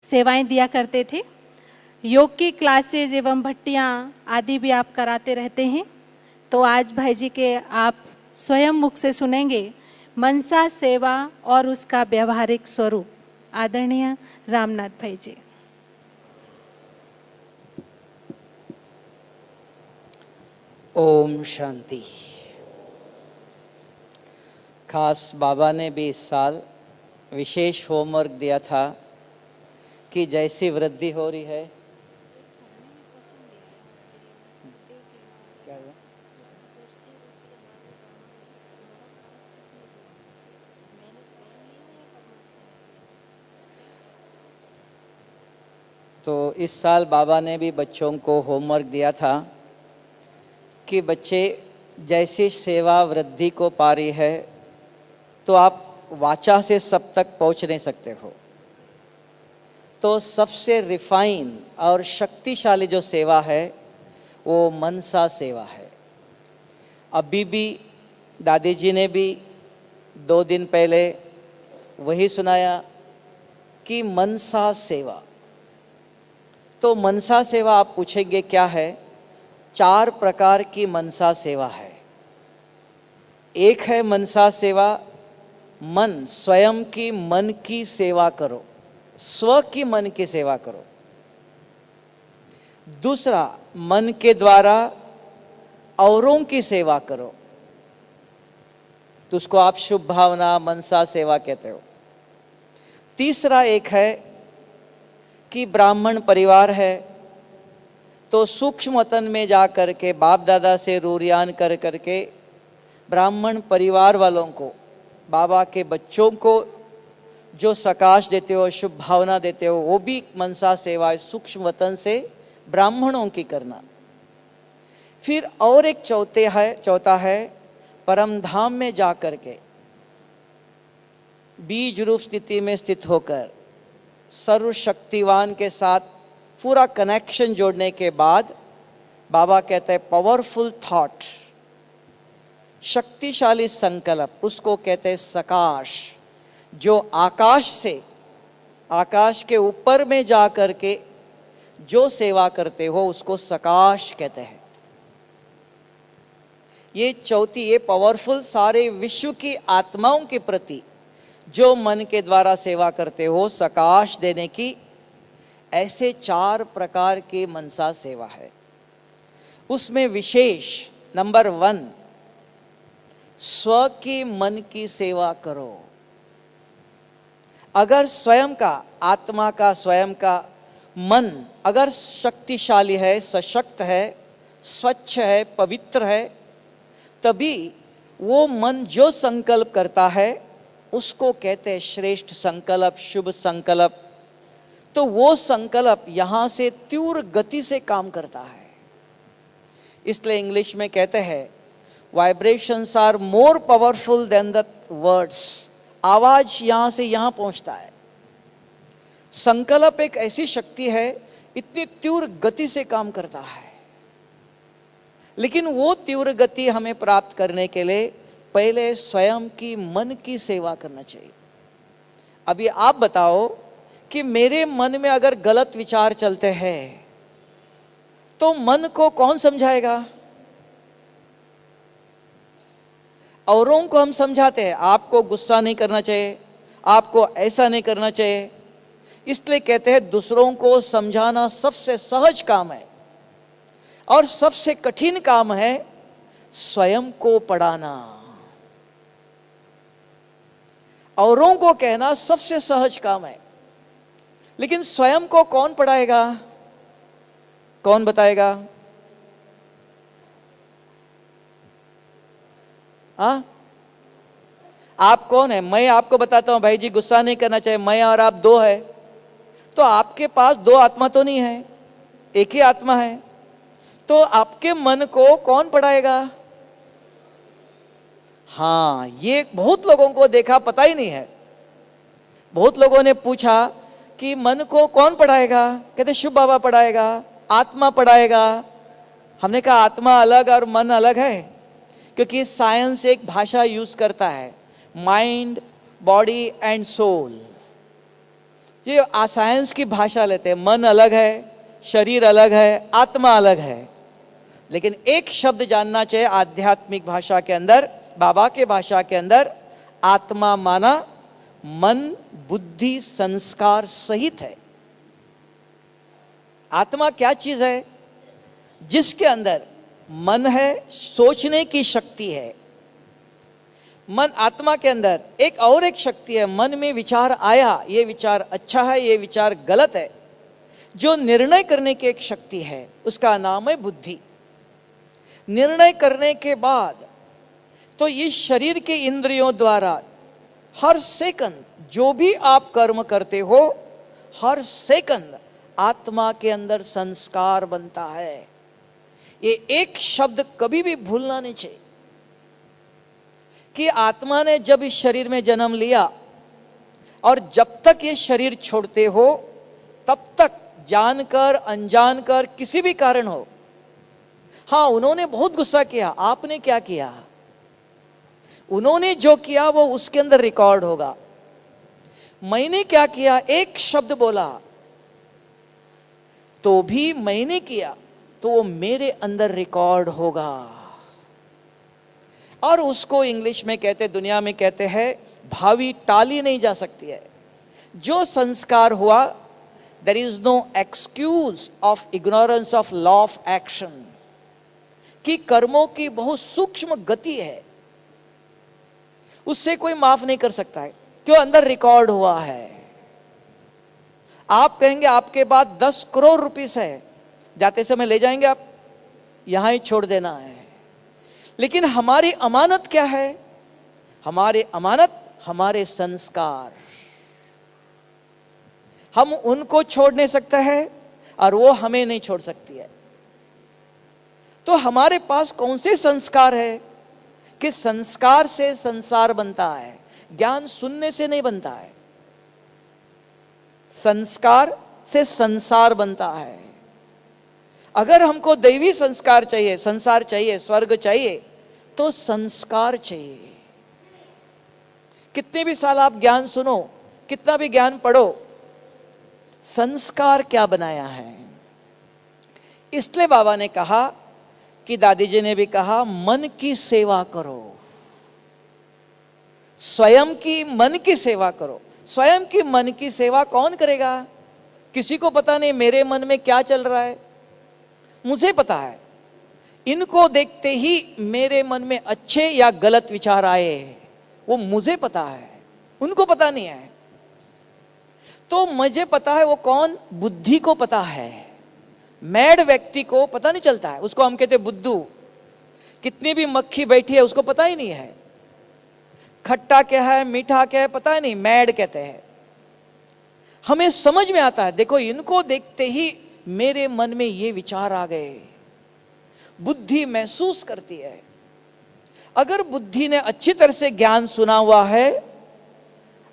सेवाएं दिया करते थे। योग की क्लासेज एवं भट्टियाँ आदि भी आप कराते रहते हैं। तो आज भाई जी के आप स्वयं मुख से सुनेंगे मनसा सेवा और उसका व्यवहारिक स्वरूप। आदरणीय रामनाथ भाई जी। ओम शांति। खास बाबा ने भी इस साल विशेष होमवर्क दिया था कि जैसी वृद्धि हो रही है, तो इस साल बाबा ने भी बच्चों को होमवर्क दिया था कि बच्चे जैसी सेवा वृद्धि को पा रही है तो आप वाचा से सब तक पहुंच नहीं सकते हो। तो सबसे रिफाइन और शक्तिशाली जो सेवा है वो मनसा सेवा है। अभी भी दादी जी ने भी 2 दिन पहले वही सुनाया कि मनसा सेवा। तो मनसा सेवा आप पूछेंगे क्या है? 4 प्रकार की मनसा सेवा है। एक है मनसा सेवा, मन स्वयं की मन की सेवा करो, स्व की मन की सेवा करो। दूसरा, मन के द्वारा औरों की सेवा करो, तो उसको आप शुभ भावना मनसा सेवा कहते हो। तीसरा एक है कि ब्राह्मण परिवार है तो सूक्ष्म वतन में जा कर के बाप दादा से रूरियान कर करके ब्राह्मण परिवार वालों को, बाबा के बच्चों को जो सकाश देते हो, शुभ भावना देते हो, वो भी मनसा सेवा है, सूक्ष्म वतन से ब्राह्मणों की करना। फिर और एक चौथा है परम धाम में जा कर के बीज रूप स्थिति में स्थित होकर सर्वशक्तिवान के साथ पूरा कनेक्शन जोड़ने के बाद बाबा कहते हैं पावरफुल थॉट, शक्तिशाली संकल्प, उसको कहते हैं सकाश। जो आकाश से, आकाश के ऊपर में जा करके जो सेवा करते हो उसको सकाश कहते हैं। ये चौथी, ये पावरफुल, सारे विश्व की आत्माओं के प्रति जो मन के द्वारा सेवा करते हो, सकाश देने की, ऐसे 4 प्रकार की मनसा सेवा है। उसमें विशेष नंबर 1, स्व की मन की सेवा करो। अगर स्वयं का, आत्मा का, स्वयं का मन अगर शक्तिशाली है, सशक्त है, स्वच्छ है, पवित्र है, तभी वो मन जो संकल्प करता है उसको कहते हैं श्रेष्ठ संकल्प, शुभ संकल्प। तो वो संकल्प यहां से तीव्र गति से काम करता है। इसलिए इंग्लिश में कहते हैं vibrations are more powerful than the words. आवाज यहां से यहां पहुंचता है। संकल्प एक ऐसी शक्ति है, इतनी तीव्र गति से काम करता है। लेकिन वो तीव्र गति हमें प्राप्त करने के लिए पहले स्वयं की मन की सेवा करना चाहिए। अभी आप बताओ कि मेरे मन में अगर गलत विचार चलते हैं तो मन को कौन समझाएगा? औरों को हम समझाते हैं, आपको गुस्सा नहीं करना चाहिए, आपको ऐसा नहीं करना चाहिए। इसलिए कहते हैं दूसरों को समझाना सबसे सहज काम है और सबसे कठिन काम है स्वयं को पढ़ाना। औरों को कहना सबसे सहज काम है, लेकिन स्वयं को कौन पढ़ाएगा? कौन बताएगा? हाँ, आप कौन है? मैं आपको बताता हूं भाई जी गुस्सा नहीं करना चाहिए, मैं और आप 2 है, तो आपके पास 2 आत्मा तो नहीं है, एक ही आत्मा है। तो आपके मन को कौन पढ़ाएगा? हाँ, ये बहुत लोगों को देखा, पता ही नहीं है। बहुत लोगों ने पूछा कि मन को कौन पढ़ाएगा? कहते शिव बाबा पढ़ाएगा, आत्मा पढ़ाएगा। हमने कहा आत्मा अलग और मन अलग है, क्योंकि साइंस एक भाषा यूज करता है, माइंड, बॉडी एंड सोल। ये साइंस की भाषा लेते हैं, मन अलग है, शरीर अलग है, आत्मा अलग है। लेकिन एक शब्द जानना चाहिए आध्यात्मिक भाषा के अंदर, बाबा के भाषा के अंदर, आत्मा माना मन बुद्धि संस्कार सहित है। आत्मा क्या चीज है? जिसके अंदर मन है, सोचने की शक्ति है। मन, आत्मा के अंदर एक शक्ति है, मन में विचार आया, ये विचार अच्छा है, ये विचार गलत है, जो निर्णय करने की एक शक्ति है, उसका नाम है बुद्धि। निर्णय करने के बाद तो इस शरीर के इंद्रियों द्वारा हर सेकंड जो भी आप कर्म करते हो, हर सेकंड आत्मा के अंदर संस्कार बनता है। ये एक शब्द कभी भी भूलना नहीं चाहिए कि आत्मा ने जब इस शरीर में जन्म लिया और जब तक ये शरीर छोड़ते हो, तब तक जानकर अनजानकर किसी भी कारण हो, हाँ उन्होंने बहुत गुस्सा किया, आपने क्या किया, उन्होंने जो किया वो उसके अंदर रिकॉर्ड होगा। मैंने क्या किया, एक शब्द बोला तो भी मैंने किया, तो वो मेरे अंदर रिकॉर्ड होगा। और उसको इंग्लिश में कहते, दुनिया में कहते हैं, भावी टाली नहीं जा सकती है। जो संस्कार हुआ, there is no excuse of ignorance of law of action, कि कर्मों की बहुत सूक्ष्म गति है, उससे कोई माफ नहीं कर सकता है, क्यों? अंदर रिकॉर्ड हुआ है। आप कहेंगे आपके पास 10 करोड़ रुपीस है, जाते समय ले जाएंगे आप, यहां ही छोड़ देना है। लेकिन हमारी अमानत क्या है? हमारी अमानत हमारे संस्कार। हम उनको छोड़ नहीं सकते हैं और वो हमें नहीं छोड़ सकती है। तो हमारे पास कौन से संस्कार है कि संस्कार से संसार बनता है, ज्ञान सुनने से नहीं बनता है। संस्कार से संसार बनता है। अगर हमको दैवी संस्कार चाहिए, संसार चाहिए, स्वर्ग चाहिए, तो संस्कार चाहिए। कितने भी साल आप ज्ञान सुनो, कितना भी ज्ञान पढ़ो, संस्कार क्या बनाया है? इसलिए बाबा ने कहा कि, दादी जी ने भी कहा, मन की सेवा करो, स्वयं की मन की सेवा करो। स्वयं की मन की सेवा कौन करेगा? किसी को पता नहीं मेरे मन में क्या चल रहा है, मुझे पता है। इनको देखते ही मेरे मन में अच्छे या गलत विचार आए, वो मुझे पता है, उनको पता नहीं है। तो मुझे पता है, वो कौन? बुद्धि को पता है। मैड व्यक्ति को पता नहीं चलता है, उसको हम कहते बुद्धू। कितनी भी मक्खी बैठी है उसको पता ही नहीं है खट्टा क्या है, मीठा क्या है, पता नहीं, मैड कहते हैं। हमें समझ में आता है, देखो इनको देखते ही मेरे मन में ये विचार आ गए। बुद्धि महसूस करती है। अगर बुद्धि ने अच्छी तरह से ज्ञान सुना हुआ है,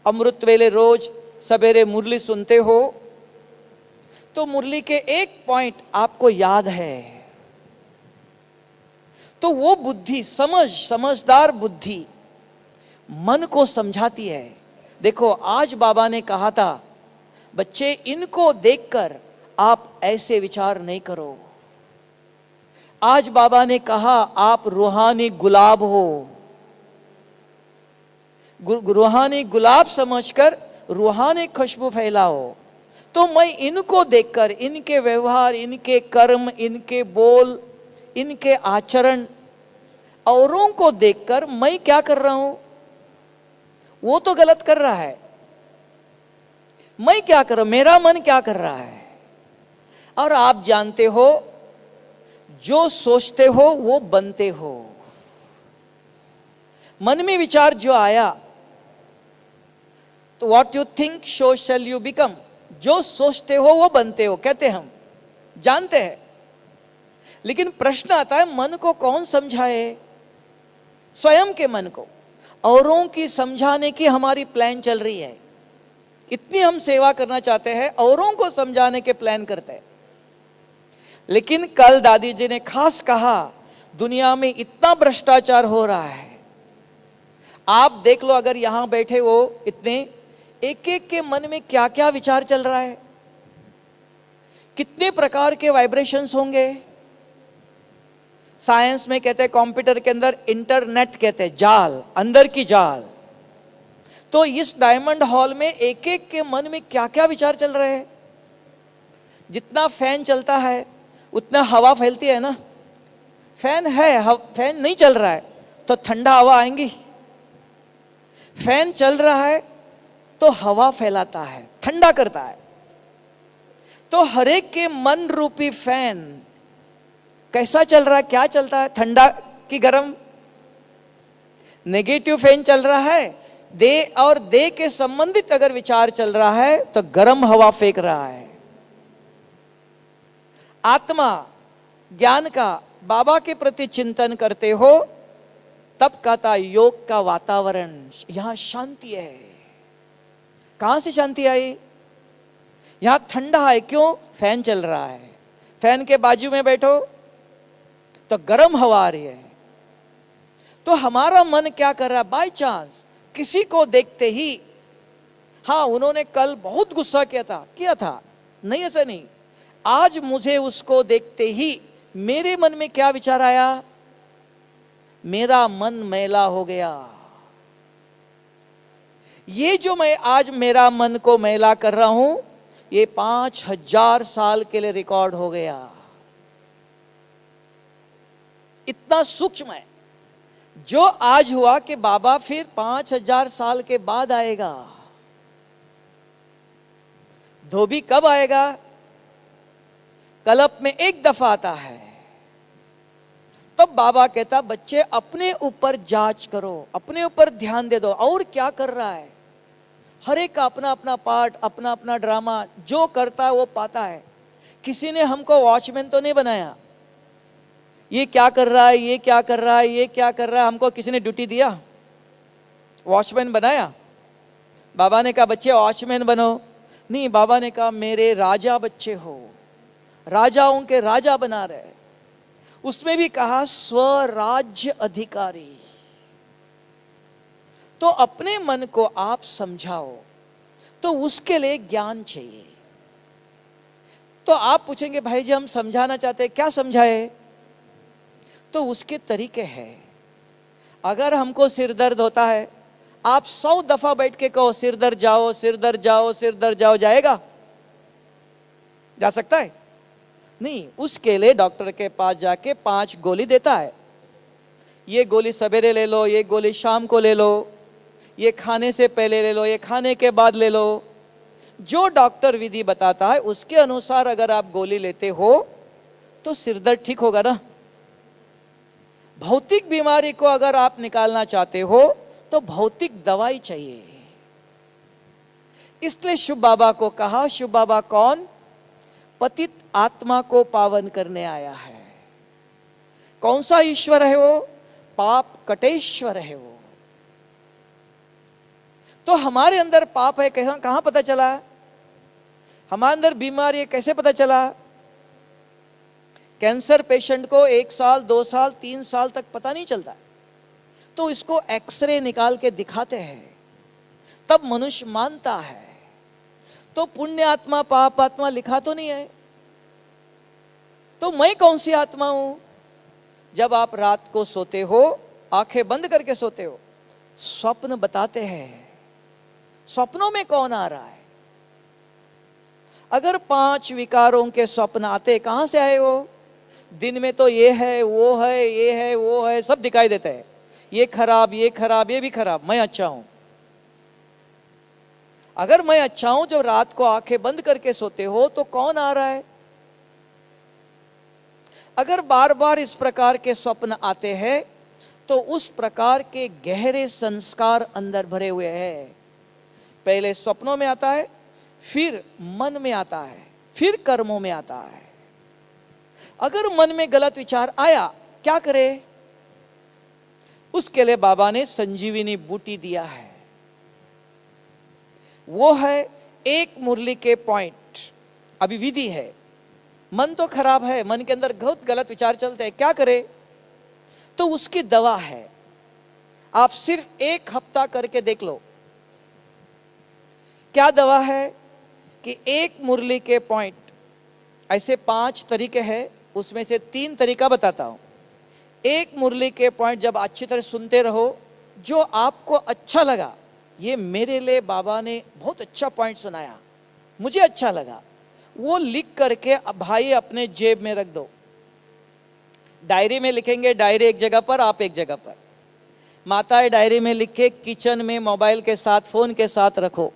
अमृत वेले रोज सवेरे मुरली सुनते हो, तो मुरली के एक पॉइंट आपको याद है, तो वो बुद्धि, समझदार बुद्धि मन को समझाती है। देखो आज बाबा ने कहा था, बच्चे इनको देखकर आप ऐसे विचार नहीं करो। आज बाबा ने कहा आप रूहानी गुलाब हो, रूहानी गुलाब समझकर रूहानी खुशबू फैलाओ। तो मैं इनको देखकर, इनके व्यवहार, इनके कर्म, इनके बोल, इनके आचरण, औरों को देखकर मैं क्या कर रहा हूं? वो तो गलत कर रहा है, मैं क्या कर रहा हूं? मेरा मन क्या कर रहा है? और आप जानते हो, जो सोचते हो वो बनते हो। मन में विचार जो आया, तो what you think so shall you become. जो सोचते हो वो बनते हो, कहते हम, जानते हैं। लेकिन प्रश्न आता है, मन को कौन समझाए? स्वयं के मन को। औरों की समझाने की हमारी प्लान चल रही है। इतनी हम सेवा करना चाहते हैं, औरों को समझाने के प्लान करते हैं। लेकिन कल दादी जी ने खास कहा, दुनिया में इतना भ्रष्टाचार हो रहा है। आप देख लो, अगर यहां बैठे हो इतने, एक एक के मन में क्या क्या विचार चल रहा है, कितने प्रकार के वाइब्रेशंस होंगे। साइंस में कहते हैं, कंप्यूटर के अंदर इंटरनेट कहते हैं, जाल, अंदर की जाल। तो इस डायमंड हॉल में एक एक के मन में क्या क्या विचार चल रहे हैं। जितना फैन चलता है उतना हवा फैलती है ना। फैन है, फैन नहीं चल रहा है तो ठंडा हवा आएंगी। फैन चल रहा है तो हवा फैलाता है, ठंडा करता है। तो हर एक के मन रूपी फैन कैसा चल रहा है, क्या चलता है, ठंडा की गर्म। नेगेटिव फैन चल रहा है, दे और दे के संबंधित अगर विचार चल रहा है तो गर्म हवा फेंक रहा है। आत्मा ज्ञान का बाबा के प्रति चिंतन करते हो तब कहता योग का वातावरण, यहां शांति है। कहां से शांति आई? यहां ठंडा है, क्यों? फैन चल रहा है। फैन के बाजू में बैठो तो गर्म हवा आ रही है। तो हमारा मन क्या कर रहा है? बाय चांस किसी को देखते ही, हाँ उन्होंने कल बहुत गुस्सा किया था, नहीं ऐसा नहीं, आज मुझे उसको देखते ही मेरे मन में क्या विचार आया? मेरा मन मैला हो गया। ये जो मैं आज मेरा मन को मैला कर रहा हूं, ये 5000 साल के लिए रिकॉर्ड हो गया। इतना सूक्ष्म है। जो आज हुआ कि बाबा फिर 5000 साल के बाद आएगा। धोबी कब आएगा? कल्प में एक दफा आता है। तब बाबा कहता बच्चे अपने ऊपर जांच करो, अपने ऊपर ध्यान दे दो, और क्या कर रहा है। हर एक का अपना अपना पार्ट, अपना अपना ड्रामा, जो करता है वो पाता है। किसी ने हमको वॉचमैन तो नहीं बनाया, ये क्या कर रहा है, ये क्या कर रहा है, ये क्या कर रहा है, हमको किसी ने ड्यूटी दिया, वॉचमैन बनाया? बाबा ने कहा बच्चे वॉचमैन बनो, नहीं, बाबा ने कहा मेरे राजा बच्चे हो, राजाओं के राजा बना रहे। उसमें भी कहा स्वराज्य अधिकारी। तो अपने मन को आप समझाओ, तो उसके लिए ज्ञान चाहिए। तो आप पूछेंगे भाई जी हम समझाना चाहते हैं, क्या समझाए? तो उसके तरीके हैं। अगर हमको सिर दर्द होता है, आप 100 दफा बैठ के कहो सिर दर्द जाओ, सिर दर्द जाओ, सिर दर्द जाओ, जाएगा? जा सकता है? नहीं। उसके लिए डॉक्टर के पास जाके 5 गोली देता है। ये गोली सवेरे ले लो, ये गोली शाम को ले लो, ये खाने से पहले ले लो, ये खाने के बाद ले लो। जो डॉक्टर विधि बताता है उसके अनुसार अगर आप गोली लेते हो तो सिर दर्द ठीक होगा ना। भौतिक बीमारी को अगर आप निकालना चाहते हो तो भौतिक दवाई चाहिए। इसलिए शिव बाबा को कहा, शिव बाबा कौन? पतित आत्मा को पावन करने आया है। कौन सा ईश्वर है वो? पाप कटेश्वर है वो। तो हमारे अंदर पाप है, कहां पता चला? हमारे अंदर बीमारी है, कैसे पता चला? कैंसर पेशेंट को 1 साल, 2 साल, 3 साल तक पता नहीं चलता, तो इसको एक्सरे निकाल के दिखाते हैं, तब मनुष्य मानता है। तो पुण्य आत्मा पाप आत्मा लिखा तो नहीं है। तो मैं कौन सी आत्मा हूं? जब आप रात को सोते हो, आंखें बंद करके सोते हो, स्वप्न बताते हैं। स्वप्नों में कौन आ रहा है? अगर 5 विकारों के स्वप्न आते, कहां से आए वो? दिन में तो ये है, वो है, ये है, वो है, सब दिखाई देता है। ये खराब, ये खराब, ये भी खराब, मैं अच्छा हूं। अगर मैं अच्छा हूं, जब रात को आंखें बंद करके सोते हो तो कौन आ रहा है? अगर बार बार इस प्रकार के स्वप्न आते हैं तो उस प्रकार के गहरे संस्कार अंदर भरे हुए हैं। पहले स्वप्नों में आता है, फिर मन में आता है, फिर कर्मों में आता है। अगर मन में गलत विचार आया, क्या करे? उसके लिए बाबा ने संजीवनी बूटी दिया है। वो है एक मुरली के पॉइंट। अभी विधि है। मन तो खराब है, मन के अंदर बहुत गलत विचार चलते हैं, क्या करे? तो उसकी दवा है। आप सिर्फ 1 हफ्ता करके देख लो। क्या दवा है कि एक मुरली के पॉइंट, ऐसे 5 तरीके हैं, उसमें से 3 तरीका बताता हूं। एक मुरली के पॉइंट जब अच्छी तरह सुनते रहो, जो आपको अच्छा लगा, ये मेरे लिए बाबा ने बहुत अच्छा पॉइंट सुनाया, मुझे अच्छा लगा, वो लिख करके भाई अपने जेब में रख दो। डायरी में लिखेंगे, डायरी एक जगह पर, आप एक जगह पर। माताएं डायरी में लिख के किचन में मोबाइल के साथ, फोन के साथ रखो।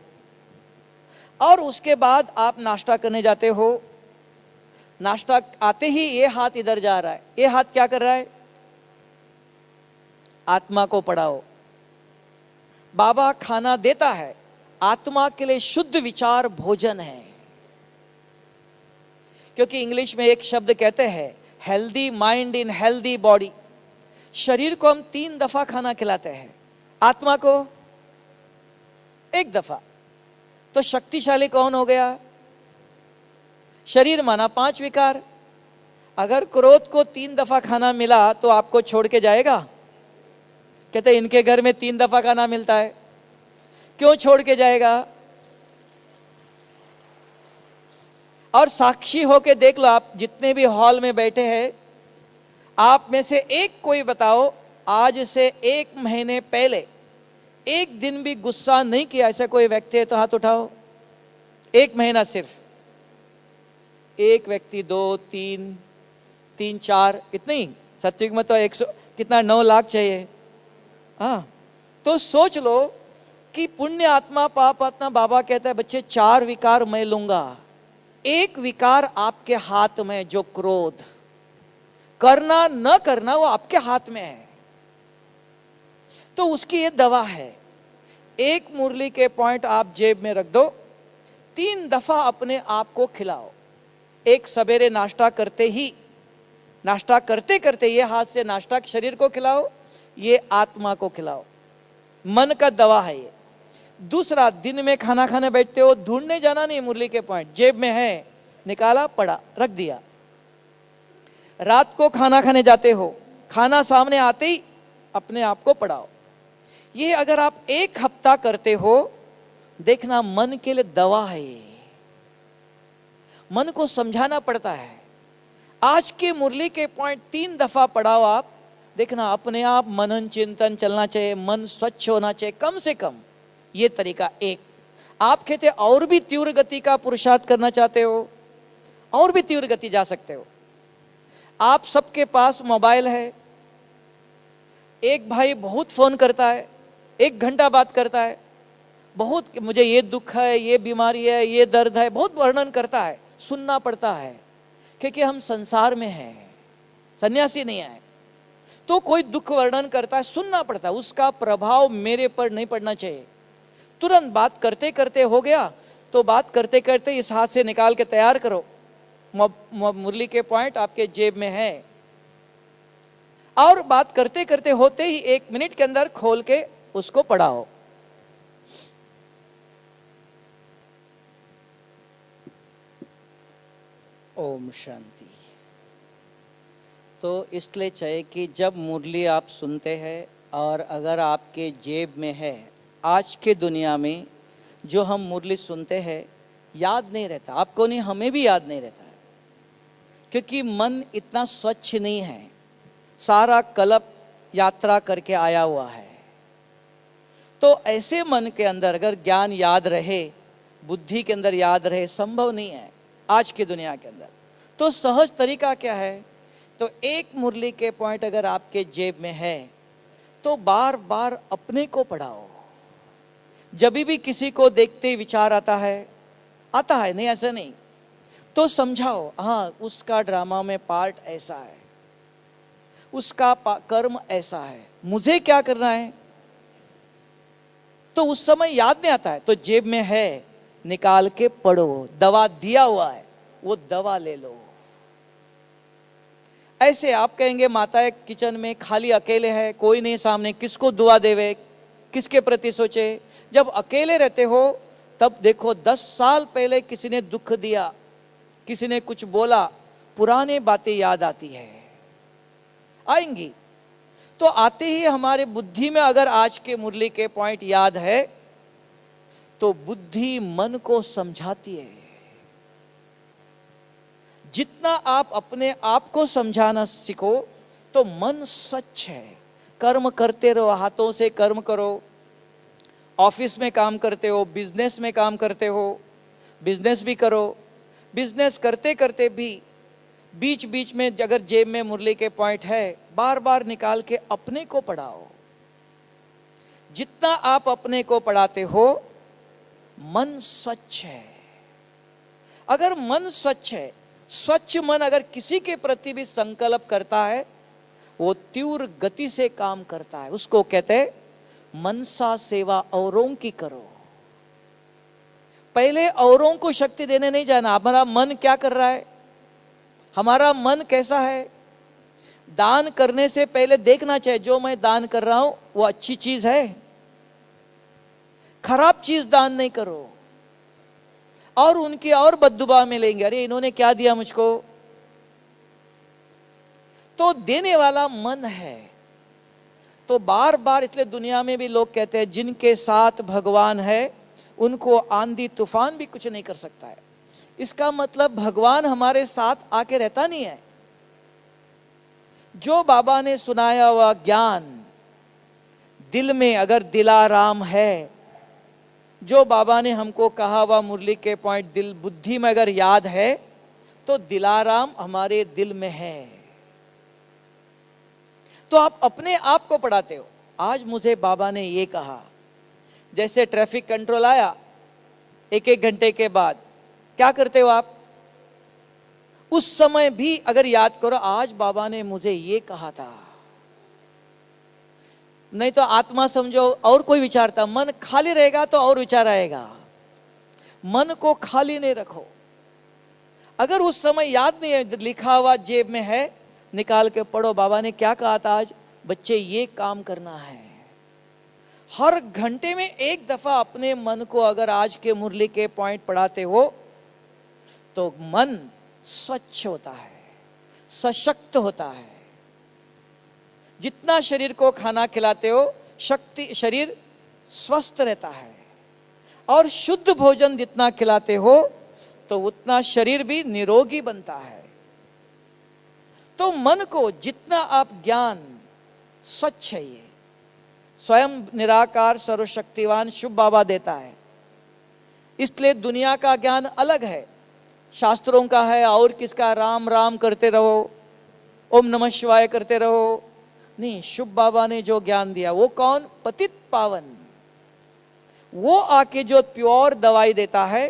और उसके बाद आप नाश्ता करने जाते हो, नाश्ता आते ही ये हाथ इधर जा रहा है, ये हाथ क्या कर रहा है? आत्मा को पढ़ाओ। बाबा खाना देता है, आत्मा के लिए शुद्ध विचार भोजन है। क्योंकि इंग्लिश में एक शब्द कहते हैं, healthy mind in healthy body. शरीर को हम 3 दफा खाना खिलाते हैं, आत्मा को 1 दफा। तो शक्तिशाली कौन हो गया? शरीर माना 5 विकार। अगर क्रोध को 3 दफा खाना मिला तो आपको छोड़ के जाएगा? कहते इनके घर में 3 दफा खाना मिलता है, क्यों छोड़ के जाएगा? और साक्षी होके देख लो, आप जितने भी हॉल में बैठे हैं, आप में से एक कोई बताओ, आज से 1 महीने पहले एक दिन भी गुस्सा नहीं किया, ऐसा कोई व्यक्ति है तो हाथ उठाओ। 1 महीना सिर्फ। एक व्यक्ति, 2, 3, 4, इतने ही। सत्युग में तो 100 कितना 9 लाख चाहिए। हाँ, तो सोच लो कि पुण्य आत्मा पाप आत्मा, बाबा कहता है बच्चे 4 विकार मैं लूंगा। एक विकार आपके हाथ में, जो क्रोध, करना न करना वो आपके हाथ में है, तो उसकी ये दवा है। एक मुरली के पॉइंट आप जेब में रख दो, 3 दफा अपने आप को खिलाओ। एक सवेरे नाश्ता करते ही, नाश्ता करते करते ये हाथ से नाश्ता शरीर को खिलाओ, ये आत्मा को खिलाओ। मन का दवा है ये। दूसरा, दिन में खाना खाने बैठते हो, ढूंढने जाना नहीं, मुरली के पॉइंट जेब में है, निकाला, पड़ा, रख दिया। रात को खाना खाने जाते हो, खाना सामने आते ही अपने आप को पढ़ाओ। ये अगर आप 1 हफ्ता करते हो, देखना मन के लिए दवा है ये। मन को समझाना पड़ता है। आज के मुरली के पॉइंट 3 दफा पढ़ाओ आप, देखना अपने आप मनन चिंतन चलना चाहिए, मन स्वच्छ होना चाहिए कम से कम। ये तरीका एक। आप कहते और भी तीव्र गति का पुरुषार्थ करना चाहते हो, और भी तीव्र गति जा सकते हो। आप सबके पास मोबाइल है, एक भाई बहुत फोन करता है, 1 घंटा बात करता है, बहुत मुझे ये दुख है, ये बीमारी है, ये दर्द है, बहुत वर्णन करता है, सुनना पड़ता है, क्योंकि हम संसार में हैं, सन्यासी नहीं है। तो कोई दुख वर्णन करता है, सुनना पड़ता है, उसका प्रभाव मेरे पर नहीं पड़ना चाहिए। तुरंत बात करते करते हो गया, तो बात करते करते इस हाथ से निकाल के तैयार करो, मुरली के पॉइंट आपके जेब में है, और बात करते करते होते ही 1 मिनट के अंदर खोल के उसको पढ़ाओ। ओम शांति। तो इसलिए चाहिए कि जब मुरली आप सुनते हैं और अगर आपके जेब में है, आज के दुनिया में जो हम मुरली सुनते हैं याद नहीं रहता, आपको नहीं, हमें भी याद नहीं रहता है, क्योंकि मन इतना स्वच्छ नहीं है, सारा कल्प यात्रा करके आया हुआ है। तो ऐसे मन के अंदर अगर ज्ञान याद रहे, बुद्धि के अंदर याद रहे, संभव नहीं है आज की दुनिया के अंदर। तो सहज तरीका क्या है? तो एक मुरली के पॉइंट अगर आपके जेब में है तो बार बार अपने को पढ़ाओ। जब भी किसी को देखते ही विचार आता है नहीं, ऐसा नहीं, तो समझाओ, हाँ उसका ड्रामा में पार्ट ऐसा है, उसका कर्म ऐसा है, मुझे क्या करना है। तो उस समय याद नहीं आता है, तो जेब में है, निकाल के पढ़ो। दवा दिया हुआ है, वो दवा ले लो। ऐसे आप कहेंगे माता किचन में खाली अकेले है, कोई नहीं सामने, किसको दुआ देवे, किसके प्रति सोचे। जब अकेले रहते हो तब देखो 10 साल पहले किसी ने दुख दिया, किसी ने कुछ बोला, पुरानी बातें याद आती है, आएंगी। तो आते ही हमारे बुद्धि में अगर आज के मुरली के पॉइंट याद है तो बुद्धि मन को समझाती है। जितना आप अपने आप को समझाना सीखो तो मन स्वच्छ है। कर्म करते रहो, हाथों से कर्म करो, ऑफिस में काम करते हो, बिजनेस में काम करते हो, बिजनेस भी करो। बिजनेस करते करते भी बीच बीच में अगर जेब में मुरली के पॉइंट है, बार बार निकाल के अपने को पढ़ाओ। जितना आप अपने को पढ़ाते हो, मन स्वच्छ है। अगर मन स्वच्छ है, स्वच्छ मन अगर किसी के प्रति भी संकल्प करता है, वो तीव्र गति से काम करता है। उसको कहते हैं मनसा सेवा औरों की करो। पहले औरों को शक्ति देने नहीं जाना, हमारा मन क्या कर रहा है, हमारा मन कैसा है। दान करने से पहले देखना चाहिए जो मैं दान कर रहा हूं वो अच्छी चीज है, खराब चीज दान नहीं करो। और उनकी और बद्दुआ मिलेंगे, अरे इन्होंने क्या दिया मुझको। तो देने वाला मन है। तो बार बार इसलिए दुनिया में भी लोग कहते हैं जिनके साथ भगवान है उनको आंधी तूफान भी कुछ नहीं कर सकता है। इसका मतलब भगवान हमारे साथ आके रहता नहीं है। जो बाबा ने सुनाया हुआ ज्ञान दिल में अगर दिलाराम है, जो बाबा ने हमको कहा हुआ मुरली के पॉइंट दिल बुद्धि में अगर याद है, तो दिलाराम हमारे दिल में है। तो आप अपने आप को पढ़ाते हो। आज मुझे बाबा ने ये कहा, जैसे ट्रैफिक कंट्रोल आया 1-1 घंटे के बाद, क्या करते हो आप उस समय भी अगर याद करो, आज बाबा ने मुझे ये कहा था। नहीं तो आत्मा समझो और कोई विचार था, मन खाली रहेगा तो और विचार आएगा। मन को खाली नहीं रखो। अगर उस समय याद नहीं है, लिखा हुआ जेब में है, निकाल के पढ़ो बाबा ने क्या कहा था आज। बच्चे ये काम करना है। हर घंटे में एक दफा अपने मन को अगर आज के मुरली के पॉइंट पढ़ाते हो तो मन स्वच्छ होता है, सशक्त होता है। जितना शरीर को खाना खिलाते हो, शरीर स्वस्थ रहता है। और शुद्ध भोजन जितना खिलाते हो तो उतना शरीर भी निरोगी बनता है। तो मन को जितना आप ज्ञान स्वच्छ है, ये स्वयं निराकार सर्वशक्तिवान शुभ बाबा देता है। इसलिए दुनिया का ज्ञान अलग है, शास्त्रों का है और किसका, राम राम करते रहो, ओम नमः शिवाय करते रहो। नहीं, शुभ बाबा ने जो ज्ञान दिया वो कौन, पतित पावन, वो आके जो प्योर दवाई देता है।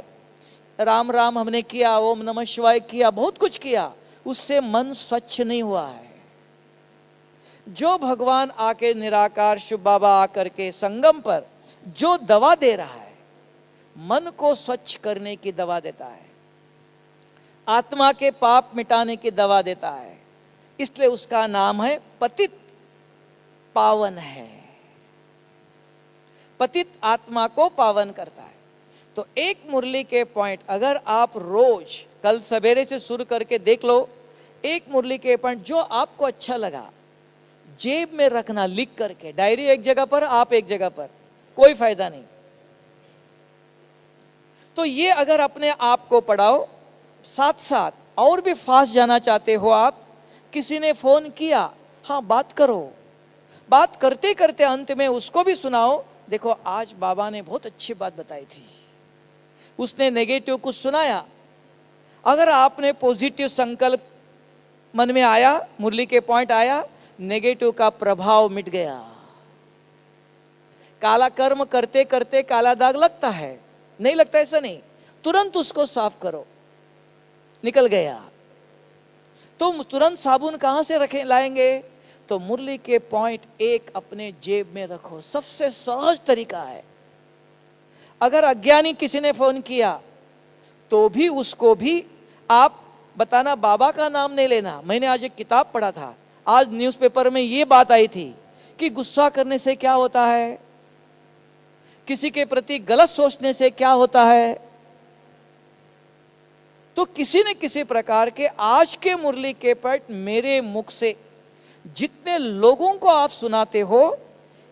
राम राम हमने किया, ओम नमः शिवाय किया, बहुत कुछ किया, उससे मन स्वच्छ नहीं हुआ है। जो भगवान आके निराकार शुभ बाबा आकर के संगम पर जो दवा दे रहा है, मन को स्वच्छ करने की दवा देता है, आत्मा के पाप मिटाने की दवा देता है। इसलिए उसका नाम है पतित पावन है। पतित आत्मा को पावन करता है। तो एक मुरली के पॉइंट अगर आप रोज कल सवेरे से शुरू करके देख लो, एक मुरली के पॉइंट जो आपको अच्छा लगा जेब में रखना, लिख करके। डायरी एक जगह पर, आप एक जगह पर, कोई फायदा नहीं। तो ये अगर अपने आप को पढ़ाओ, साथ साथ और भी फास्ट जाना चाहते हो आप, किसी ने फोन किया, हाँ बात करो, बात करते करते अंत में उसको भी सुनाओ, देखो आज बाबा ने बहुत अच्छी बात बताई थी, उसने नेगेटिव कुछ सुनाया। अगर आपने पॉजिटिव संकल्प मन में आया, मुरली के पॉइंट आया, नेगेटिव का प्रभाव मिट गया। काला कर्म करते करते काला दाग लगता है, नहीं लगता ऐसा नहीं, तुरंत उसको साफ करो, निकल गया। तो तुरंत साबुन कहां से रखें लाएंगे, तो मुरली के पॉइंट एक अपने जेब में रखो, सबसे सहज तरीका है। अगर अज्ञानी किसी ने फोन किया तो भी उसको भी आप बताना, बाबा का नाम नहीं लेना। मैंने आज एक किताब पढ़ा था, आज न्यूज़पेपर में ये बात आई थी कि गुस्सा करने से क्या होता है, किसी के प्रति गलत सोचने से क्या होता है। तो किसी न किसी प्रकार के आज के मुरली के पॉइंट मेरे मुख से जितने लोगों को आप सुनाते हो,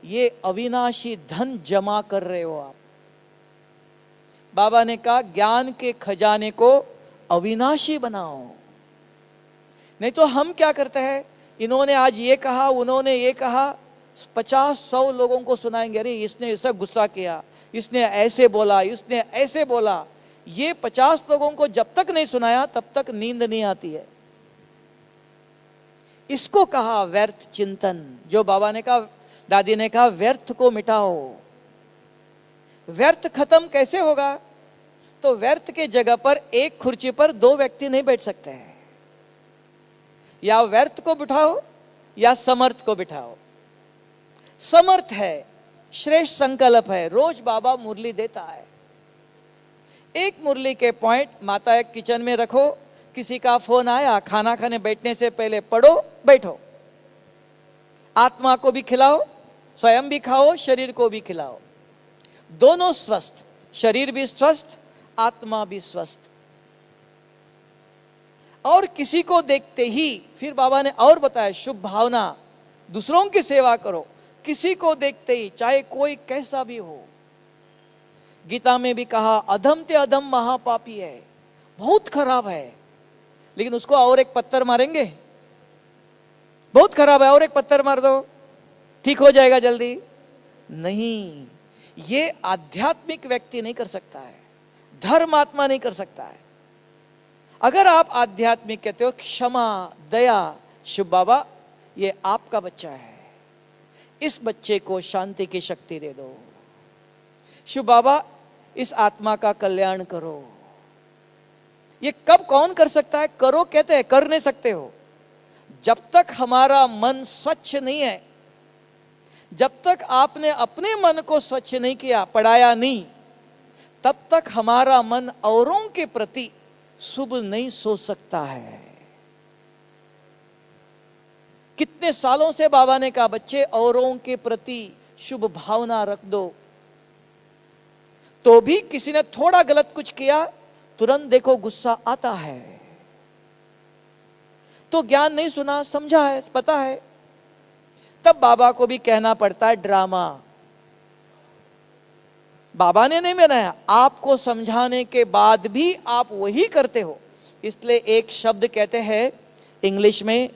ये अविनाशी धन जमा कर रहे हो आप। बाबा ने कहा ज्ञान के खजाने को अविनाशी बनाओ। नहीं तो हम क्या करते हैं, इन्होंने आज ये कहा, उन्होंने ये कहा, 50-100 लोगों को सुनाएंगे, अरे इसने ऐसा गुस्सा किया, इसने ऐसे बोला, इसने ऐसे बोला। ये 50 लोगों को जब तक नहीं सुनाया तब तक नींद नहीं आती है। इसको कहा व्यर्थ चिंतन। जो बाबा ने कहा, दादी ने कहा व्यर्थ को मिटाओ। व्यर्थ खत्म कैसे होगा? तो व्यर्थ के जगह पर एक कुर्सी पर 2 व्यक्ति नहीं बैठ सकते हैं। या व्यर्थ को बिठाओ या समर्थ को बिठाओ। समर्थ है, श्रेष्ठ संकल्प है, रोज बाबा मुरली देता है। एक मुरली के पॉइंट माता एक किचन में रखो, किसी का फोन आया, खाना खाने बैठने से पहले पढ़ो, बैठो। आत्मा को भी खिलाओ, स्वयं भी खाओ, शरीर को भी खिलाओ। दोनों स्वस्थ, शरीर भी स्वस्थ, आत्मा भी स्वस्थ। और किसी को देखते ही, फिर बाबा ने और बताया, शुभ भावना, दूसरों की सेवा करो। किसी को देखते ही, चाहे कोई कैसा भी हो। गीता में भी कहा अधम ते अधम महापापी है, बहुत खराब है, लेकिन उसको और एक पत्थर मारेंगे, बहुत खराब है, और एक पत्थर मार दो, ठीक हो जाएगा जल्दी। नहीं, ये आध्यात्मिक व्यक्ति नहीं कर सकता है, धर्मात्मा नहीं कर सकता है। अगर आप आध्यात्मिक कहते हो, क्षमा, दया, शुभ बाबा ये आपका बच्चा है, इस बच्चे को शांति की शक्ति दे दो। शुभ बाबा इस आत्मा का कल्याण करो। ये कब कौन कर सकता है? करो कहते हैं, कर नहीं सकते हो। जब तक हमारा मन स्वच्छ नहीं है, जब तक आपने अपने मन को स्वच्छ नहीं किया, पढ़ाया नहीं, तब तक हमारा मन औरों के प्रति शुभ नहीं सोच सकता है। कितने सालों से बाबा ने कहा बच्चे औरों के प्रति शुभ भावना रख दो। तो भी किसी ने थोड़ा गलत कुछ किया, तुरंत देखो गुस्सा आता है। तो ज्ञान नहीं सुना, समझा है, पता है, तब बाबा को भी कहना पड़ता है ड्रामा। बाबा ने नहीं बनाया, आपको समझाने के बाद भी आप वही करते हो। इसलिए एक शब्द कहते हैं इंग्लिश में,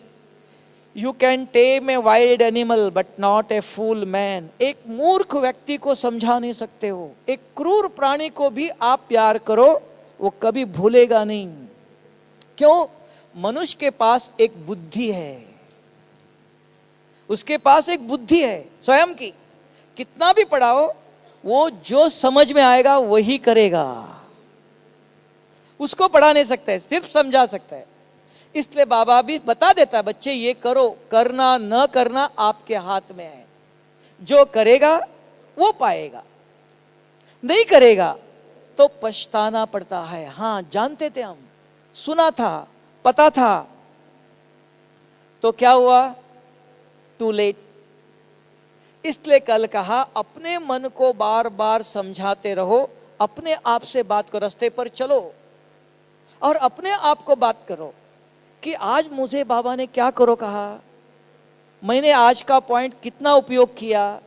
you can tame a wild animal but not a fool man. एक मूर्ख व्यक्ति को समझा नहीं सकते हो। एक क्रूर प्राणी को भी आप प्यार करो, वो कभी भूलेगा नहीं। क्यों? मनुष्य के पास एक बुद्धि है, उसके पास एक बुद्धि है स्वयं की। कितना भी पढ़ाओ, वो जो समझ में आएगा वही करेगा। उसको पढ़ा नहीं सकता है, सिर्फ समझा सकता है। इसलिए बाबा भी बता देता है, बच्चे ये करो, करना न करना आपके हाथ में है। जो करेगा वो पाएगा, नहीं करेगा तो पछताना पड़ता है। हाँ, जानते थे हम, सुना था, पता था, तो क्या हुआ? Too late. इसलिए कल कहा अपने मन को बार बार समझाते रहो, अपने आप से बात करो, रास्ते पर चलो और अपने आप को बात करो कि आज मुझे बाबा ने क्या करो कहा, मैंने आज का पॉइंट कितना उपयोग किया।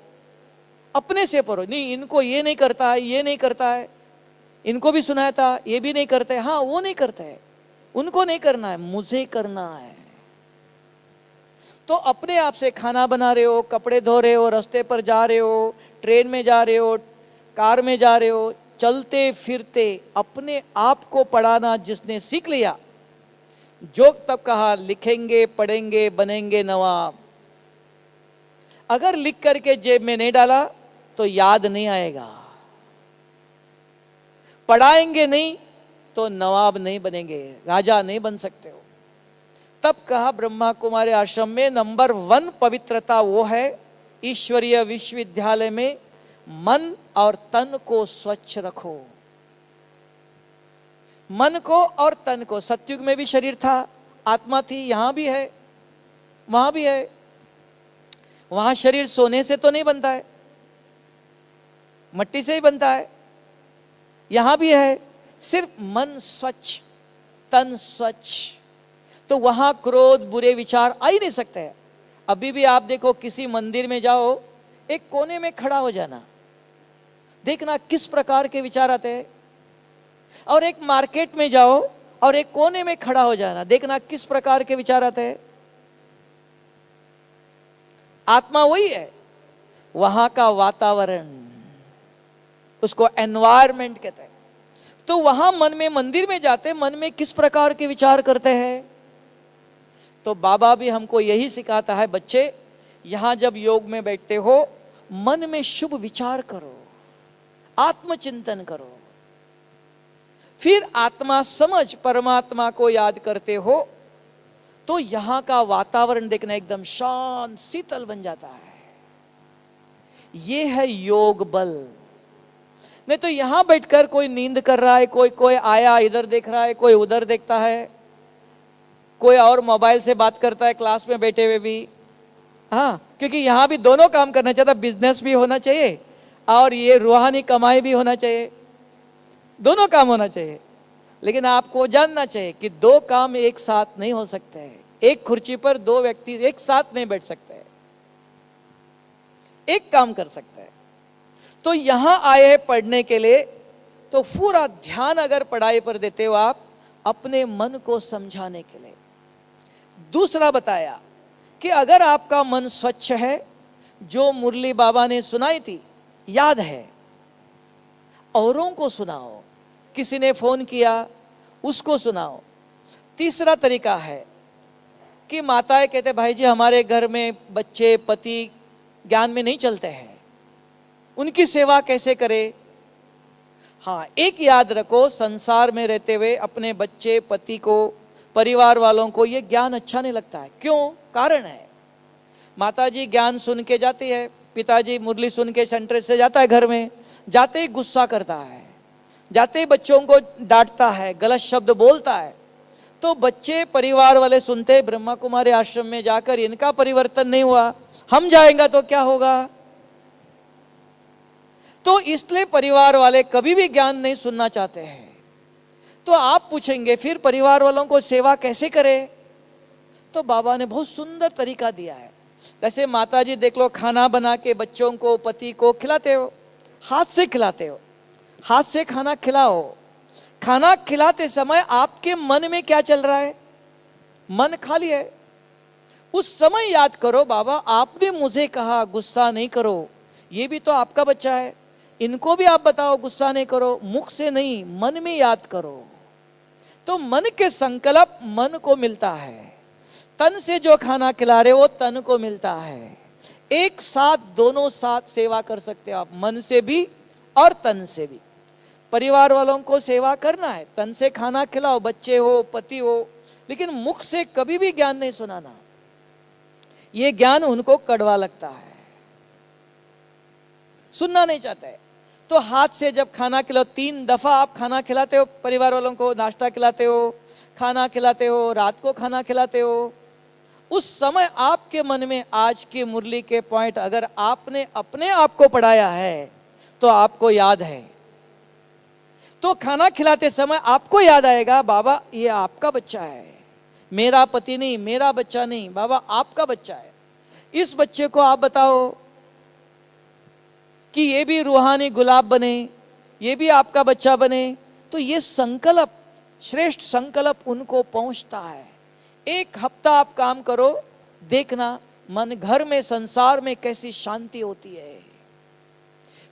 अपने से पढ़ो, नहीं इनको ये नहीं करता है, ये नहीं करता है, इनको भी सुनाया था, ये भी नहीं करते, हाँ वो नहीं करते है, उनको नहीं करना है, मुझे करना है। तो अपने आप से खाना बना रहे हो, कपड़े धो रहे हो, रास्ते पर जा रहे हो, ट्रेन में जा रहे हो, कार में जा रहे हो, चलते फिरते अपने आप को पढ़ाना जिसने सीख लिया, जो तब कहा लिखेंगे, पढ़ेंगे, बनेंगे नवाब। अगर लिख करके जेब में नहीं डाला तो याद नहीं आएगा, पढ़ाएंगे नहीं तो नवाब नहीं बनेंगे, राजा नहीं बन सकते हो। तब कहा ब्रह्मा कुमारी आश्रम में नंबर 1 पवित्रता वो है, ईश्वरीय विश्वविद्यालय में मन और तन को स्वच्छ रखो। मन को और तन को, सतयुग में भी शरीर था, आत्मा थी, यहां भी है, वहां भी है। वहां शरीर सोने से तो नहीं बनता है, मट्टी से ही बनता है, यहां भी है, सिर्फ मन स्वच्छ, तन स्वच्छ, तो वहां क्रोध, बुरे विचार आ ही नहीं सकते हैं। अभी भी आप देखो, किसी मंदिर में जाओ, एक कोने में खड़ा हो जाना, देखना किस प्रकार के विचार आते हैं। और एक मार्केट में जाओ और एक कोने में खड़ा हो जाना, देखना किस प्रकार के विचार आते हैं। आत्मा वही है, वहां का वातावरण, उसको एनवायरमेंट कहते हैं। तो वहां मन में, मंदिर में जाते मन में किस प्रकार के विचार करते हैं। तो बाबा भी हमको यही सिखाता है, बच्चे यहां जब योग में बैठते हो मन में शुभ विचार करो, आत्मचिंतन करो, फिर आत्मा समझ परमात्मा को याद करते हो तो यहां का वातावरण देखना एकदम शांत शीतल बन जाता है। यह है योग बल। नहीं तो यहां बैठकर कोई नींद कर रहा है, कोई आया इधर देख रहा है, कोई उधर देखता है, कोई और मोबाइल से बात करता है क्लास में बैठे हुए भी। हाँ, क्योंकि यहां भी दोनों काम करना चाहिए, बिजनेस भी होना चाहिए और ये रूहानी कमाई भी होना चाहिए, दोनों काम होना चाहिए। लेकिन आपको जानना चाहिए कि दो काम एक साथ नहीं हो सकते हैं। एक कुर्सी पर दो व्यक्ति एक साथ नहीं बैठ सकते, एक काम कर सकते हैं। तो यहां आए हैं पढ़ने के लिए, तो पूरा ध्यान अगर पढ़ाई पर देते हो आप, अपने मन को समझाने के लिए। दूसरा बताया कि अगर आपका मन स्वच्छ है, जो मुरली बाबा ने सुनाई थी याद है, औरों को सुनाओ, किसी ने फोन किया उसको सुनाओ। तीसरा तरीका है कि माताएं कहते भाई जी हमारे घर में बच्चे पति ज्ञान में नहीं चलते हैं, उनकी सेवा कैसे करें। हाँ, एक याद रखो, संसार में रहते हुए अपने बच्चे पति को, परिवार वालों को ये ज्ञान अच्छा नहीं लगता है। क्यों? कारण है, माताजी ज्ञान सुन के जाती है, पिताजी मुरली सुन के सेंटर से जाता है, घर में जाते ही गुस्सा करता है, जाते ही बच्चों को डांटता है, गलत शब्द बोलता है। तो बच्चे परिवार वाले सुनते ब्रह्मा कुमारी आश्रम में जाकर इनका परिवर्तन नहीं हुआ, हम जाएंगे तो क्या होगा। तो इसलिए परिवार वाले कभी भी ज्ञान नहीं सुनना चाहते हैं। तो आप पूछेंगे फिर परिवार वालों को सेवा कैसे करें। तो बाबा ने बहुत सुंदर तरीका दिया है। जैसे माताजी देख लो, खाना बना के बच्चों को पति को खिलाते हो, हाथ से खिलाते हो, हाथ से खाना खिलाओ। खाना खिलाते समय आपके मन में क्या चल रहा है, मन खाली है, उस समय याद करो बाबा आपने मुझे कहा गुस्सा नहीं करो, ये भी तो आपका बच्चा है, इनको भी आप बताओ गुस्सा नहीं करो। मुख से नहीं, मन में याद करो। तो मन के संकल्प मन को मिलता है, तन से जो खाना खिला रहे वो तन को मिलता है। एक साथ दोनों साथ सेवा कर सकते हो आप, मन से भी और तन से भी। परिवार वालों को सेवा करना है, तन से खाना खिलाओ, बच्चे हो पति हो, लेकिन मुख से कभी भी ज्ञान नहीं सुनाना, ये ज्ञान उनको कड़वा लगता है, सुनना नहीं चाहते है। तो हाथ से जब खाना खिलाओ, 3 दफा आप खाना खिलाते हो परिवार वालों को, नाश्ता खिलाते हो, खाना खिलाते हो, रात को खाना खिलाते हो। उस समय आपके मन में आज की मुरली के पॉइंट अगर आपने अपने आप को पढ़ाया है तो आपको याद है। तो खाना खिलाते समय आपको याद आएगा बाबा ये आपका बच्चा है, मेरा पति नहीं, मेरा बच्चा नहीं, बाबा आपका बच्चा है। इस बच्चे को आप बताओ कि ये भी रूहानी गुलाब बने, ये भी आपका बच्चा बने। तो ये संकल्प, श्रेष्ठ संकल्प उनको पहुंचता है। एक हफ्ता आप काम करो, देखना मन घर में संसार में कैसी शांति होती है।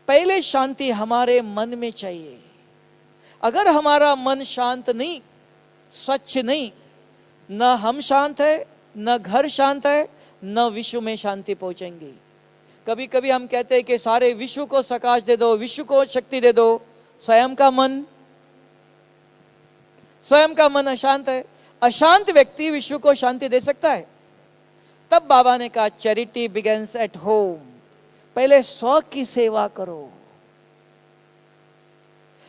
पहले शांति हमारे मन में चाहिए। अगर हमारा मन शांत नहीं, स्वच्छ नहीं, न हम शांत है, न घर शांत है, न विश्व में शांति पहुंचेंगी। कभी कभी हम कहते हैं कि सारे विश्व को प्रकाश दे दो, विश्व को शक्ति दे दो, स्वयं का मन अशांत है। अशांत व्यक्ति विश्व को शांति दे सकता है? तब बाबा ने कहा चैरिटी बिगिंस एट होम, पहले स्व की सेवा करो।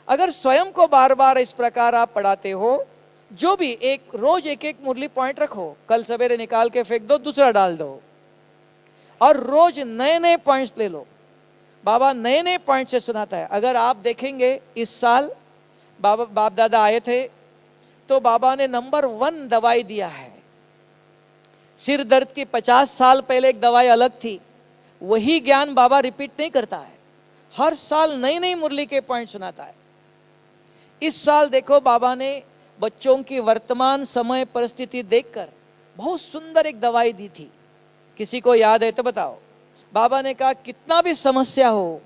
अगर स्वयं को बार बार इस प्रकार आप पढ़ाते हो, जो भी एक रोज एक एक मुरली पॉइंट रखो, कल सवेरे निकाल के फेंक दो, दूसरा डाल दो, और रोज नए नए पॉइंट्स ले लो। बाबा नए नए पॉइंट से सुनाता है। अगर आप देखेंगे इस साल बाप दादा आए थे तो बाबा ने नंबर 1 दवाई दिया है। सिर दर्द की 50 साल पहले एक दवाई अलग थी, वही ज्ञान बाबा रिपीट नहीं करता है, हर साल नई नई मुरली के पॉइंट सुनाता है। इस साल देखो बाबा ने बच्चों की वर्तमान समय परिस्थिति देखकर बहुत सुंदर एक दवाई दी थी। किसी को याद है तो बताओ। बाबा ने कहा कितना भी समस्या हो,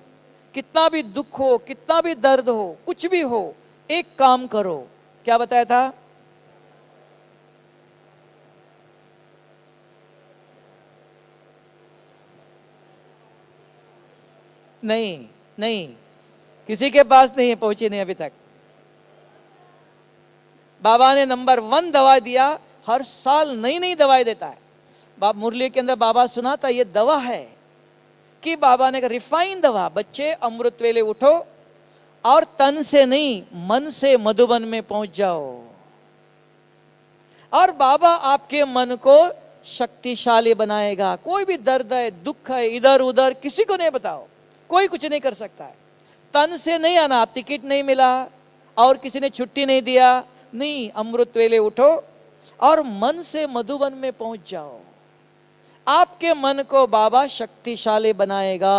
कितना भी दुख हो, कितना भी दर्द हो, कुछ भी हो, एक काम करो। क्या बताया था? नहीं नहीं, किसी के पास नहीं है, पहुंची नहीं अभी तक। बाबा ने नंबर 1 दवा दिया। हर साल नई नई दवाई देता है। मुरली के अंदर बाबा सुनाता ये दवा है कि बाबा ने कहा रिफाइन दवा, बच्चे अमृत वेले उठो और तन से नहीं मन से मधुबन में पहुंच जाओ। और बाबा आपके मन को शक्तिशाली बनाएगा। कोई भी दर्द है, दुख है, इधर उधर किसी को नहीं बताओ, कोई कुछ नहीं कर सकता है। तन से नहीं आना, टिकट नहीं मिला और किसी ने छुट्टी नहीं दिया, नहीं, अमृत वेले उठो और मन से मधुबन में पहुंच जाओ। आपके मन को बाबा शक्तिशाली बनाएगा।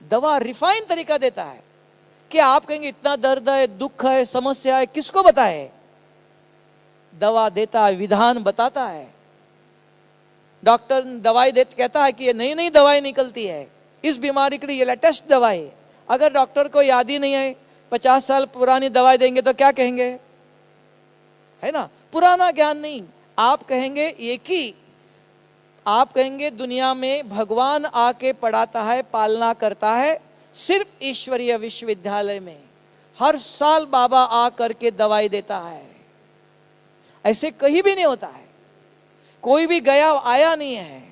दवा रिफाइन तरीका देता है कि आप कहेंगे इतना दर्द है, दुख है, समस्या है, किसको बताए? दवा देता है, विधान बताता है। डॉक्टर दवाई दे कहता है कि ये नई नई दवाई निकलती है इस बीमारी के लिए, ये लेटेस्ट दवाई। अगर डॉक्टर को याद ही नहीं है, 50 साल पुरानी दवाई देंगे तो क्या कहेंगे? है ना, पुराना ज्ञान नहीं। आप कहेंगे एक ही, आप कहेंगे दुनिया में भगवान आके पढ़ाता है, पालना करता है सिर्फ ईश्वरीय विश्वविद्यालय में। हर साल बाबा आ करके दवाई देता है, ऐसे कहीं भी नहीं होता है। कोई भी गया आया नहीं है।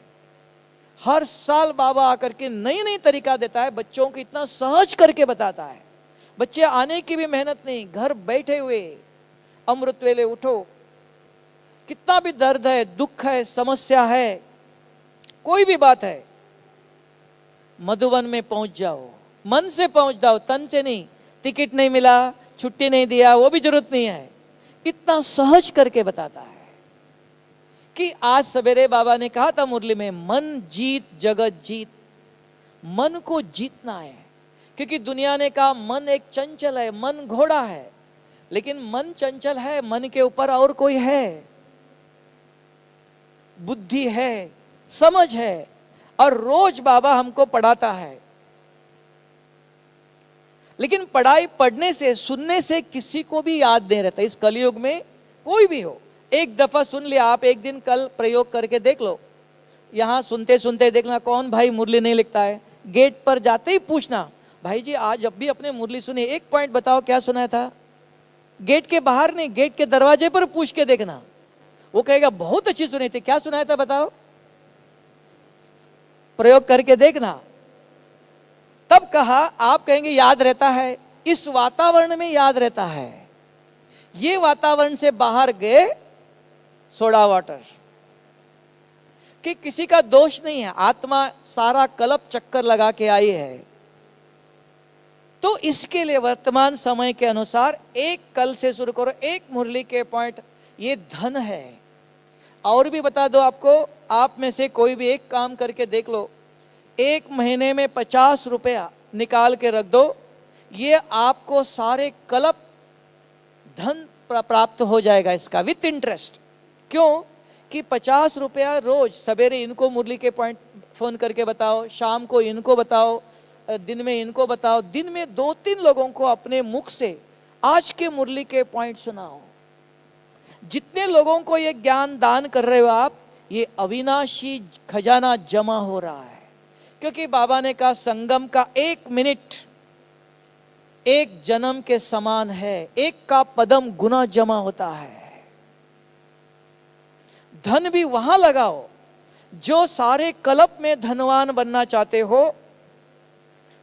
हर साल बाबा आकर के नई नई तरीका देता है, बच्चों को इतना सहज करके बताता है। बच्चे आने की भी मेहनत नहीं, घर बैठे हुए अमृत वेले उठो। कितना भी दर्द है, दुख है, समस्या है, कोई भी बात है, मधुबन में पहुंच जाओ, मन से पहुंच जाओ, तन से नहीं। टिकट नहीं मिला, छुट्टी नहीं दिया, वो भी जरूरत नहीं है। इतना सहज करके बताता है कि आज सवेरे बाबा ने कहा था मुरली में, मन जीत जगत जीत। मन को जीतना है, क्योंकि दुनिया ने कहा मन एक चंचल है, मन घोड़ा है। लेकिन मन चंचल है, मन के ऊपर और कोई है, बुद्धि है, समझ है। और रोज बाबा हमको पढ़ाता है। लेकिन पढ़ाई पढ़ने से, सुनने से किसी को भी याद नहीं रहता। इस कलयुग में कोई भी हो, एक दफा सुन लिया, आप एक दिन कल प्रयोग करके देख लो। यहां सुनते सुनते देखना कौन भाई मुरली नहीं लिखता है। गेट पर जाते ही पूछना, भाई जी आज जब भी अपने मुरली सुने एक पॉइंट बताओ क्या सुनाया था। गेट के बाहर नहीं, गेट के दरवाजे पर पूछ के देखना, वो कहेगा बहुत अच्छी सुनी थी, क्या सुनाया था बताओ। प्रयोग करके देखना। तब कहा, आप कहेंगे याद रहता है, इस वातावरण में याद रहता है। ये वातावरण से बाहर गए, सोडा वाटर, कि किसी का दोष नहीं है, आत्मा सारा कल्प चक्कर लगा के आई है। तो इसके लिए वर्तमान समय के अनुसार एक कल से शुरू करो, एक मुरली के पॉइंट, ये धन है। और भी बता दो आपको, आप में से कोई भी एक काम करके देख लो, एक महीने में 50 रुपया निकाल के रख दो, ये आपको सारे कल्प धन प्राप्त हो जाएगा इसका विथ इंटरेस्ट। क्यों कि 50 रुपया रोज, सवेरे इनको मुरली के पॉइंट फोन करके बताओ, शाम को इनको बताओ, दिन में इनको बताओ, दिन में 2-3 लोगों को अपने मुख से आज के मुरली के पॉइंट सुनाओ। जितने लोगों को ये ज्ञान दान कर रहे हो आप, ये अविनाशी खजाना जमा हो रहा है। क्योंकि बाबा ने कहा संगम का 1 मिनट एक जन्म के समान है, एक का पदम गुना जमा होता है। धन भी वहां लगाओ जो सारे कल्प में धनवान बनना चाहते हो।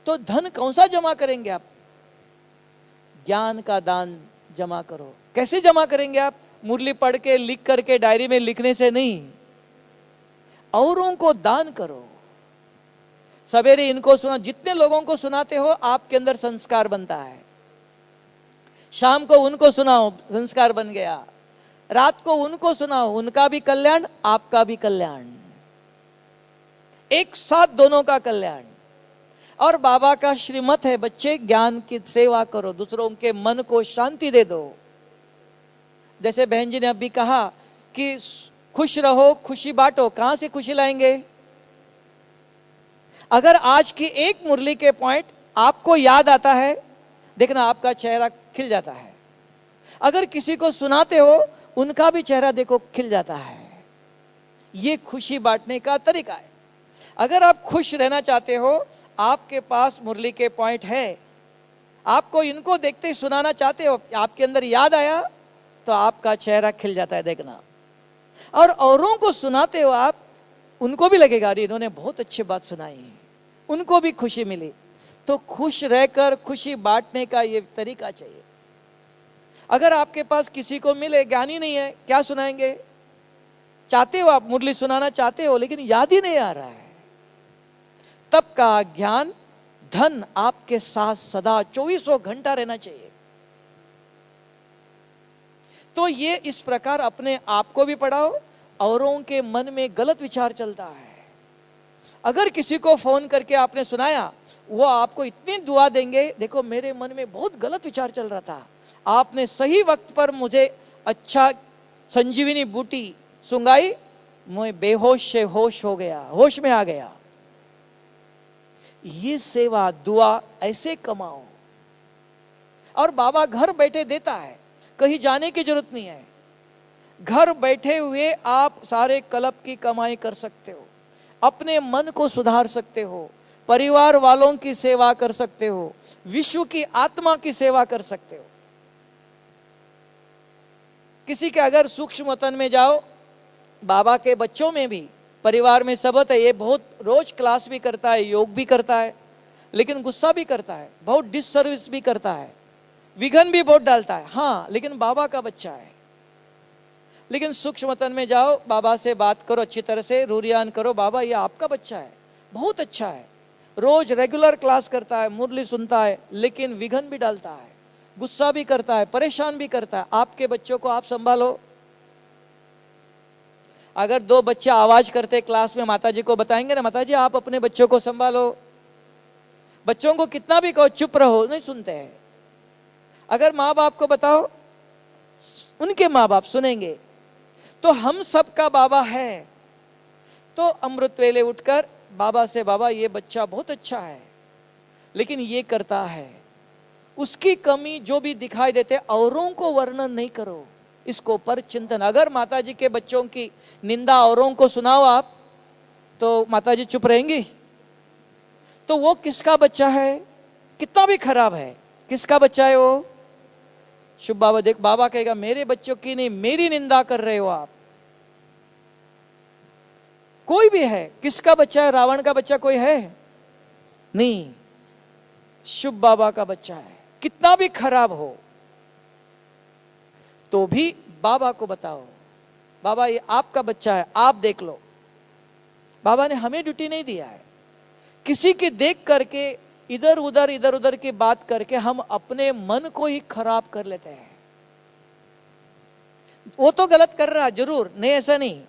तो धन कौन सा जमा करेंगे आप? ज्ञान का दान जमा करो। कैसे जमा करेंगे आप? मुरली पढ़ के, लिख करके, डायरी में लिखने से नहीं, औरों को दान करो। सवेरे इनको सुना, जितने लोगों को सुनाते हो आपके अंदर संस्कार बनता है। शाम को उनको सुनाओ, संस्कार बन गया। रात को उनको सुनाओ, उनका भी कल्याण, आपका भी कल्याण, एक साथ दोनों का कल्याण। और बाबा का श्रीमत है, बच्चे ज्ञान की सेवा करो, दूसरों के मन को शांति दे दो। जैसे बहन जी ने अभी कहा कि खुश रहो, खुशी बांटो। कहां से खुशी लाएंगे? अगर आज की एक मुरली के पॉइंट आपको याद आता है, देखना आपका चेहरा खिल जाता है। अगर किसी को सुनाते हो, उनका भी चेहरा देखो खिल जाता है। ये खुशी बांटने का तरीका है। अगर आप खुश रहना चाहते हो, आपके पास मुरली के पॉइंट है, आपको इनको देखते ही सुनाना चाहते हो, आपके अंदर याद आया तो आपका चेहरा खिल जाता है, देखना। और औरों को सुनाते हो आप, उनको भी लगेगा अरे इन्होंने बहुत अच्छी बात सुनाई, उनको भी खुशी मिली। तो खुश रहकर खुशी बांटने का ये तरीका चाहिए। अगर आपके पास किसी को मिले, ज्ञानी नहीं है, क्या सुनाएंगे? चाहते हो आप मुरली सुनाना चाहते हो, लेकिन याद ही नहीं आ रहा है, तब का ज्ञान धन आपके साथ सदा 24 घंटा रहना चाहिए। तो ये इस प्रकार अपने आप को भी पढ़ाओ, औरों के मन में गलत विचार चलता है। अगर किसी को फोन करके आपने सुनाया, वो आपको इतनी दुआ देंगे, देखो मेरे मन में बहुत गलत विचार चल रहा था, आपने सही वक्त पर मुझे अच्छा संजीवनी बूटी सुंगाई, मैं बेहोश से होश हो गया, होश में आ गया। ये सेवा दुआ ऐसे कमाओ। और बाबा घर बैठे देता है, कहीं जाने की जरूरत नहीं है। घर बैठे हुए आप सारे कल्प की कमाई कर सकते हो, अपने मन को सुधार सकते हो, परिवार वालों की सेवा कर सकते हो, विश्व की आत्मा की सेवा कर सकते हो। किसी के अगर सूक्ष्म वतन में जाओ, बाबा के बच्चों में भी परिवार में सबत है, ये बहुत रोज क्लास भी करता है, योग भी करता है, लेकिन गुस्सा भी करता है, बहुत डिससर्विस भी करता है, विघन भी बहुत डालता है, हाँ, लेकिन बाबा का बच्चा है। लेकिन सूक्ष्म वतन में जाओ, बाबा से बात करो अच्छी तरह से, रूरियान करो, बाबा ये आपका बच्चा है, बहुत अच्छा है, रोज रेगुलर क्लास करता है, मुरली सुनता है, लेकिन विघन भी डालता है, गुस्सा भी करता है, परेशान भी करता है। आपके बच्चों को आप संभालो। अगर 2 बच्चे आवाज करते क्लास में, माताजी को बताएंगे ना, माताजी आप अपने बच्चों को संभालो। बच्चों को कितना भी कहो चुप रहो, नहीं सुनते हैं। अगर माँ बाप को बताओ, उनके माँ बाप सुनेंगे। तो हम सबका बाबा है। तो अमृत वेले उठकर बाबा से, बाबा ये बच्चा बहुत अच्छा है, लेकिन ये करता है, उसकी कमी जो भी दिखाई देते, औरों को वर्णन नहीं करो, इसको पर चिंतन। अगर माताजी के बच्चों की निंदा औरों को सुनाओ आप, तो माताजी चुप रहेंगी? तो वो किसका बच्चा है? कितना भी खराब है, किसका बच्चा है वो? शुभ बाबा देख, बाबा कहेगा मेरे बच्चों की नहीं, मेरी निंदा कर रहे हो आप। कोई भी है, किसका बच्चा है? रावण का बच्चा कोई है? नहीं, शुभ बाबा का बच्चा है। कितना भी खराब हो तो भी बाबा को बताओ, बाबा ये आपका बच्चा है, आप देख लो। बाबा ने हमें ड्यूटी नहीं दिया है। किसी की देख करके इधर उधर की बात करके हम अपने मन को ही खराब कर लेते हैं। वो तो गलत कर रहा जरूर, नहीं ऐसा नहीं,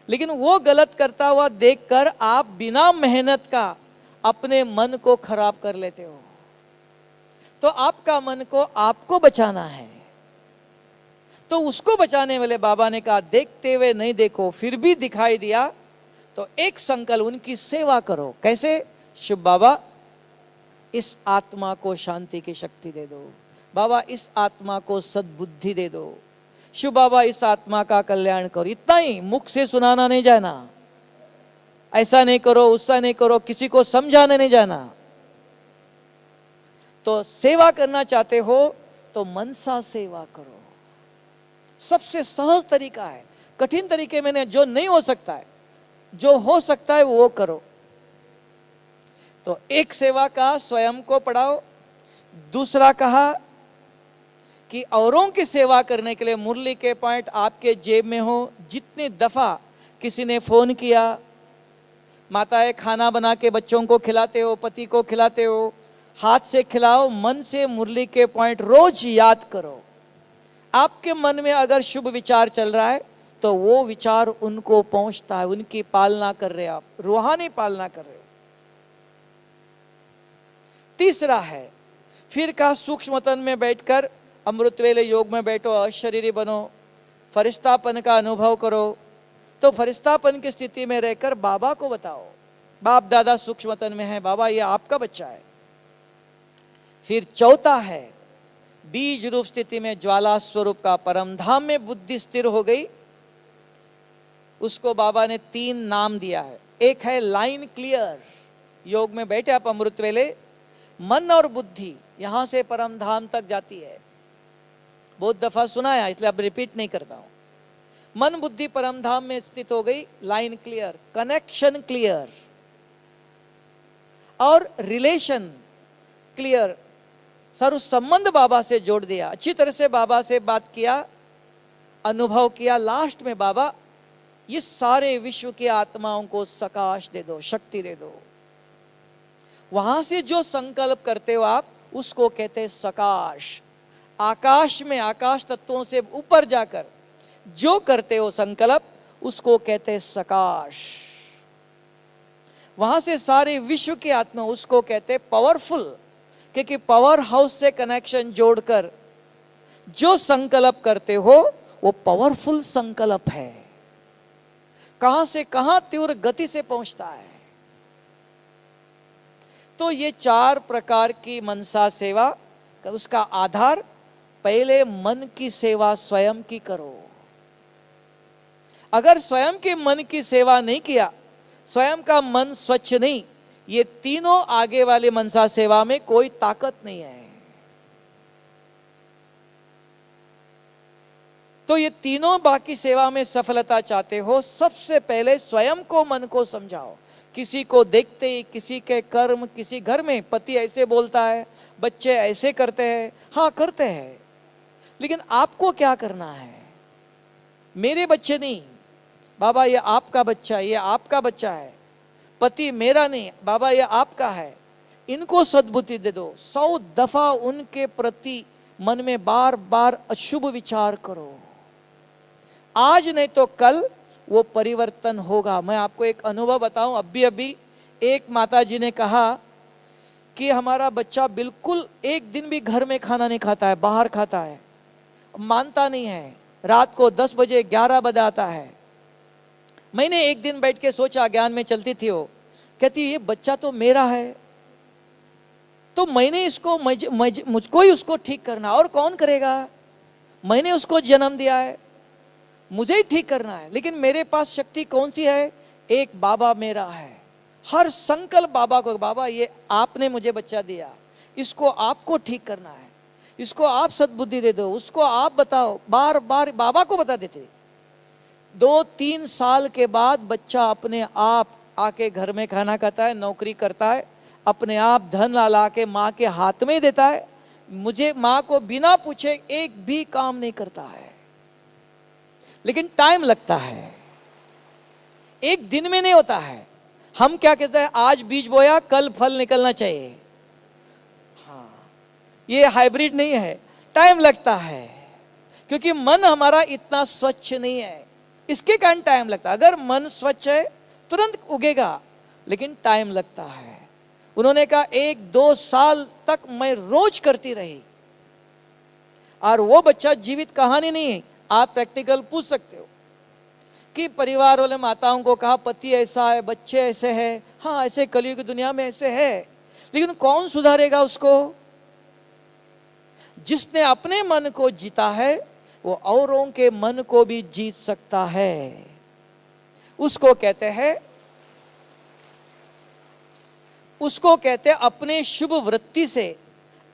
लेकिन वो गलत करता हुआ देखकर आप बिना मेहनत का अपने मन को खराब कर लेते हो। तो आपका मन को आपको बचाना है, तो उसको बचाने वाले बाबा ने कहा देखते हुए नहीं देखो, फिर भी दिखाई दिया तो एक संकल्प, उनकी सेवा करो। कैसे? शुभ बाबा इस आत्मा को शांति की शक्ति दे दो, बाबा इस आत्मा को सद्बुद्धि दे दो, शुभ बाबा इस आत्मा का कल्याण करो। इतना ही, मुख से सुनाना नहीं जाना, ऐसा नहीं करो उससा नहीं करो, किसी को समझाने नहीं जाना। तो सेवा करना चाहते हो तो मनसा सेवा करो, सबसे सहज तरीका है। कठिन तरीके में जो नहीं हो सकता है, जो हो सकता है वो करो। तो एक सेवा का स्वयं को पढ़ाओ, दूसरा कहा कि औरों की सेवा करने के लिए मुरली के पॉइंट आपके जेब में हो। जितनी दफा किसी ने फोन किया, माताएं खाना बना के बच्चों को खिलाते हो, पति को खिलाते हो, हाथ से खिलाओ, मन से मुरली के पॉइंट रोज याद करो। आपके मन में अगर शुभ विचार चल रहा है तो वो विचार उनको पहुंचता है, उनकी पालना कर रहे हो आप, रूहानी पालना कर रहे हो। तीसरा है, फिर कहा सूक्ष्म तन में बैठकर अमृत वेले योग में बैठो, अशरीरी बनो, फरिश्तापन का अनुभव करो। तो फरिश्तापन की स्थिति में रहकर बाबा को बताओ, बाप दादा सूक्ष्म तन में है, बाबा ये आपका बच्चा है। फिर चौथा है, बीज रूप स्थिति में ज्वाला स्वरूप का परम धाम में बुद्धि स्थिर हो गई, उसको बाबा ने 3 नाम दिया है। एक है लाइन क्लियर, योग में बैठे आप अमृत वेले, मन और बुद्धि यहां से परम धाम तक जाती है, बहुत दफा सुनाया इसलिए अब रिपीट नहीं करता हूं। मन बुद्धि परम धाम में स्थित हो गई, लाइन क्लियर, कनेक्शन क्लियर और रिलेशन क्लियर, सर्व संबंध बाबा से जोड़ दिया, अच्छी तरह से बाबा से बात किया, अनुभव किया। लास्ट में बाबा इस सारे विश्व की आत्माओं को सकाश दे दो, शक्ति दे दो। वहां से जो संकल्प करते हो आप, उसको कहते हैं सकाश। आकाश में, आकाश तत्वों से ऊपर जाकर जो करते हो संकल्प, उसको कहते हैं सकाश। वहां से सारे विश्व की आत्मा, उसको कहते हैं पावरफुल, क्योंकि पावर हाउस से कनेक्शन जोड़कर जो संकल्प करते हो वो पावरफुल संकल्प है, कहां से कहां तीव्र गति से पहुंचता है। तो ये 4 प्रकार की मनसा सेवा, उसका आधार पहले मन की सेवा स्वयं की करो। अगर स्वयं के मन की सेवा नहीं किया, स्वयं का मन स्वच्छ नहीं, ये तीनों आगे वाले मनसा सेवा में कोई ताकत नहीं है। तो ये तीनों बाकी सेवा में सफलता चाहते हो, सबसे पहले स्वयं को, मन को समझाओ। किसी को देखते ही, किसी के कर्म, किसी घर में पति ऐसे बोलता है, बच्चे ऐसे करते हैं, हाँ करते हैं, लेकिन आपको क्या करना है? मेरे बच्चे नहीं बाबा, ये आपका बच्चा है, ये आपका बच्चा है। पति मेरा नहीं बाबा, ये आपका है। इनको सद्बुद्धि दे दो। 100 दफा उनके प्रति मन में बार बार अशुभ विचार करो। आज नहीं तो कल वो परिवर्तन होगा। मैं आपको एक अनुभव बताऊं, अभी एक माता जी ने कहा कि हमारा बच्चा बिल्कुल एक दिन भी घर में खाना नहीं खाता है, बाहर खाता है, मानता नहीं है, रात को 10 बजे 11 बजे आता है। मैंने एक दिन बैठ के सोचा, ज्ञान में चलती थी वो, कहती ये बच्चा तो मेरा है, तो मैंने इसको मुझको ही उसको ठीक करना, और कौन करेगा? मैंने उसको जन्म दिया है, मुझे ही ठीक करना है। लेकिन मेरे पास शक्ति कौन सी है? एक बाबा मेरा है। हर संकल्प बाबा को, बाबा ये आपने मुझे बच्चा दिया, इसको आपको ठीक करना है, इसको आप सद्बुद्धि दे दो, उसको आप बताओ, बार बार बाबा को बता देते। 2-3 साल के बाद बच्चा अपने आप आके घर में खाना खाता है, नौकरी करता है, अपने आप धन ला के माँ के हाथ में देता है। मुझे माँ को बिना पूछे एक भी काम नहीं करता है, लेकिन टाइम लगता है, एक दिन में नहीं होता है। हम क्या कहते हैं, आज बीज बोया कल फल निकलना चाहिए। हाँ, ये हाइब्रिड नहीं है, टाइम लगता है, क्योंकि मन हमारा इतना स्वच्छ नहीं है, इसके कारण टाइम लगता है। अगर मन स्वच्छ है तुरंत उगेगा, लेकिन टाइम लगता है। उन्होंने कहा 1-2 साल तक मैं रोज करती रही, और वो बच्चा जीवित कहानी नहीं है, आप प्रैक्टिकल पूछ सकते हो कि परिवार वाले माताओं को कहा पति ऐसा है, बच्चे ऐसे हैं, हाँ ऐसे कलयुग की दुनिया में ऐसे है, लेकिन कौन सुधारेगा उसको? जिसने अपने मन को जीता है वो औरों के मन को भी जीत सकता है। उसको कहते हैं अपने शुभ वृत्ति से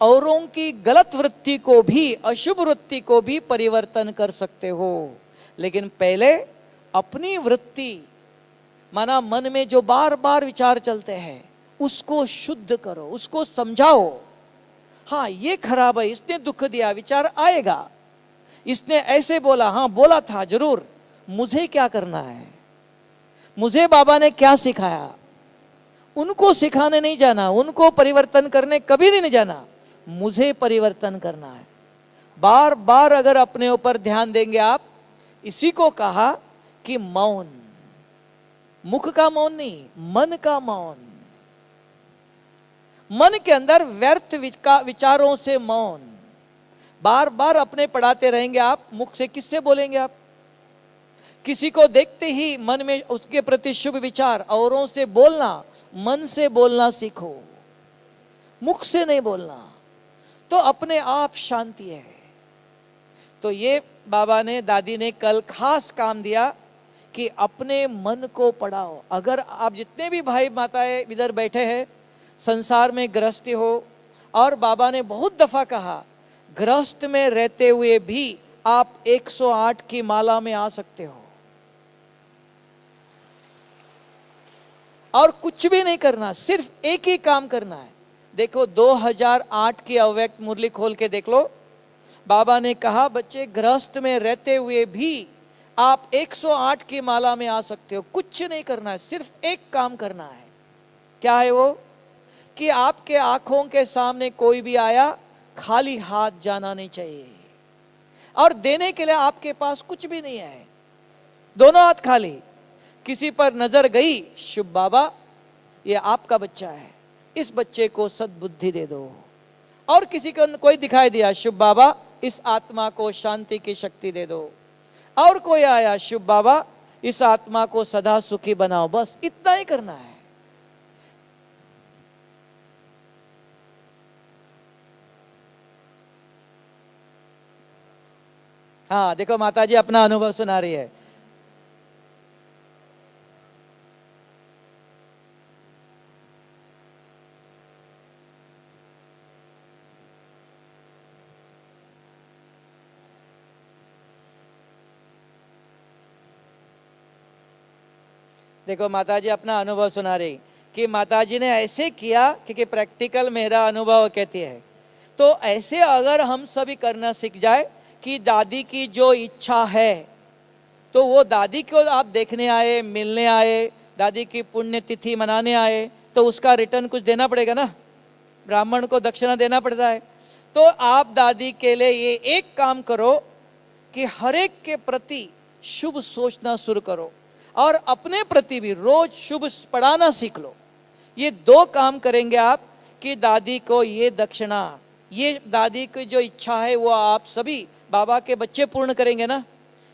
औरों की गलत वृत्ति को भी, अशुभ वृत्ति को भी परिवर्तन कर सकते हो। लेकिन पहले अपनी वृत्ति, माना मन में जो बार बार विचार चलते हैं, उसको शुद्ध करो, उसको समझाओ। हाँ ये खराब है, इसने दुख दिया, विचार आएगा, इसने ऐसे बोला, हाँ बोला था जरूर, मुझे क्या करना है? मुझे बाबा ने क्या सिखाया? उनको सिखाने नहीं जाना, उनको परिवर्तन करने कभी नहीं जाना, मुझे परिवर्तन करना है। बार बार अगर अपने ऊपर ध्यान देंगे आप, इसी को कहा कि मौन, मुख का मौन नहीं, मन का मौन। मन के अंदर व्यर्थ विचारों से मौन। बार बार अपने पढ़ाते रहेंगे आप, मुख से किससे बोलेंगे आप? किसी को देखते ही मन में उसके प्रति शुभ विचार, औरों से बोलना, मन से बोलना सीखो, मुख से नहीं बोलना, तो अपने आप शांति है। तो ये बाबा ने, दादी ने कल खास काम दिया कि अपने मन को पढ़ाओ। अगर आप जितने भी भाई माताएं इधर बैठे हैं, संसार में गृहस्थी हो, और बाबा ने बहुत दफा कहा गृहस्थ में रहते हुए भी आप 108 की माला में आ सकते हो, और कुछ भी नहीं करना, सिर्फ एक ही काम करना है। देखो 2008 की अव्यक्त मुरली खोल के देख लो। बाबा ने कहा बच्चे गृहस्थ में रहते हुए भी आप 108 की माला में आ सकते हो। कुछ नहीं करना है, सिर्फ एक काम करना है। क्या है वो? कि आपके आंखों के सामने कोई भी आया, खाली हाथ जाना नहीं चाहिए, और देने के लिए आपके पास कुछ भी नहीं है, दोनों हाथ खाली। किसी पर नजर गई, शुभ बाबा ये आपका बच्चा है, इस बच्चे को सद्बुद्धि दे दो। और किसी को कोई दिखाई दिया, शुभ बाबा इस आत्मा को शांति की शक्ति दे दो। और कोई आया, शुभ बाबा इस आत्मा को सदा सुखी बनाओ। बस इतना ही करना है। हाँ देखो माताजी अपना अनुभव सुना रही है। देखो माताजी अपना अनुभव सुना रही कि माताजी ने ऐसे किया, क्योंकि प्रैक्टिकल मेरा अनुभव कहती है। तो ऐसे अगर हम सभी करना सीख जाए कि दादी की जो इच्छा है, तो वो दादी को आप देखने आए, मिलने आए, दादी की पुण्यतिथि मनाने आए, तो उसका रिटर्न कुछ देना पड़ेगा ना, ब्राह्मण को दक्षिणा देना पड़ता है। तो आप दादी के लिए ये एक काम करो कि हर एक के प्रति शुभ सोचना शुरू करो, और अपने प्रति भी रोज शुभ पढ़ाना सीख लो। ये दो काम करेंगे आप कि दादी को ये दक्षिणा, ये दादी की जो इच्छा है वो आप सभी बाबा के बच्चे पूर्ण करेंगे ना।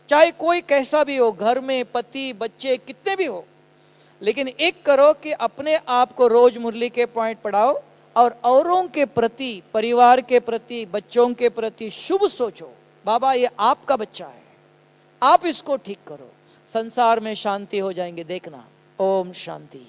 चाहे कोई कैसा भी हो, घर में पति बच्चे कितने भी हो, लेकिन एक करो कि अपने आप को रोज मुरली के पॉइंट पढ़ाओ, और औरों के प्रति, परिवार के प्रति, बच्चों के प्रति शुभ सोचो। बाबा ये आपका बच्चा है, आप इसको ठीक करो, संसार में शांति हो जाएंगे, देखना। ओम शांति।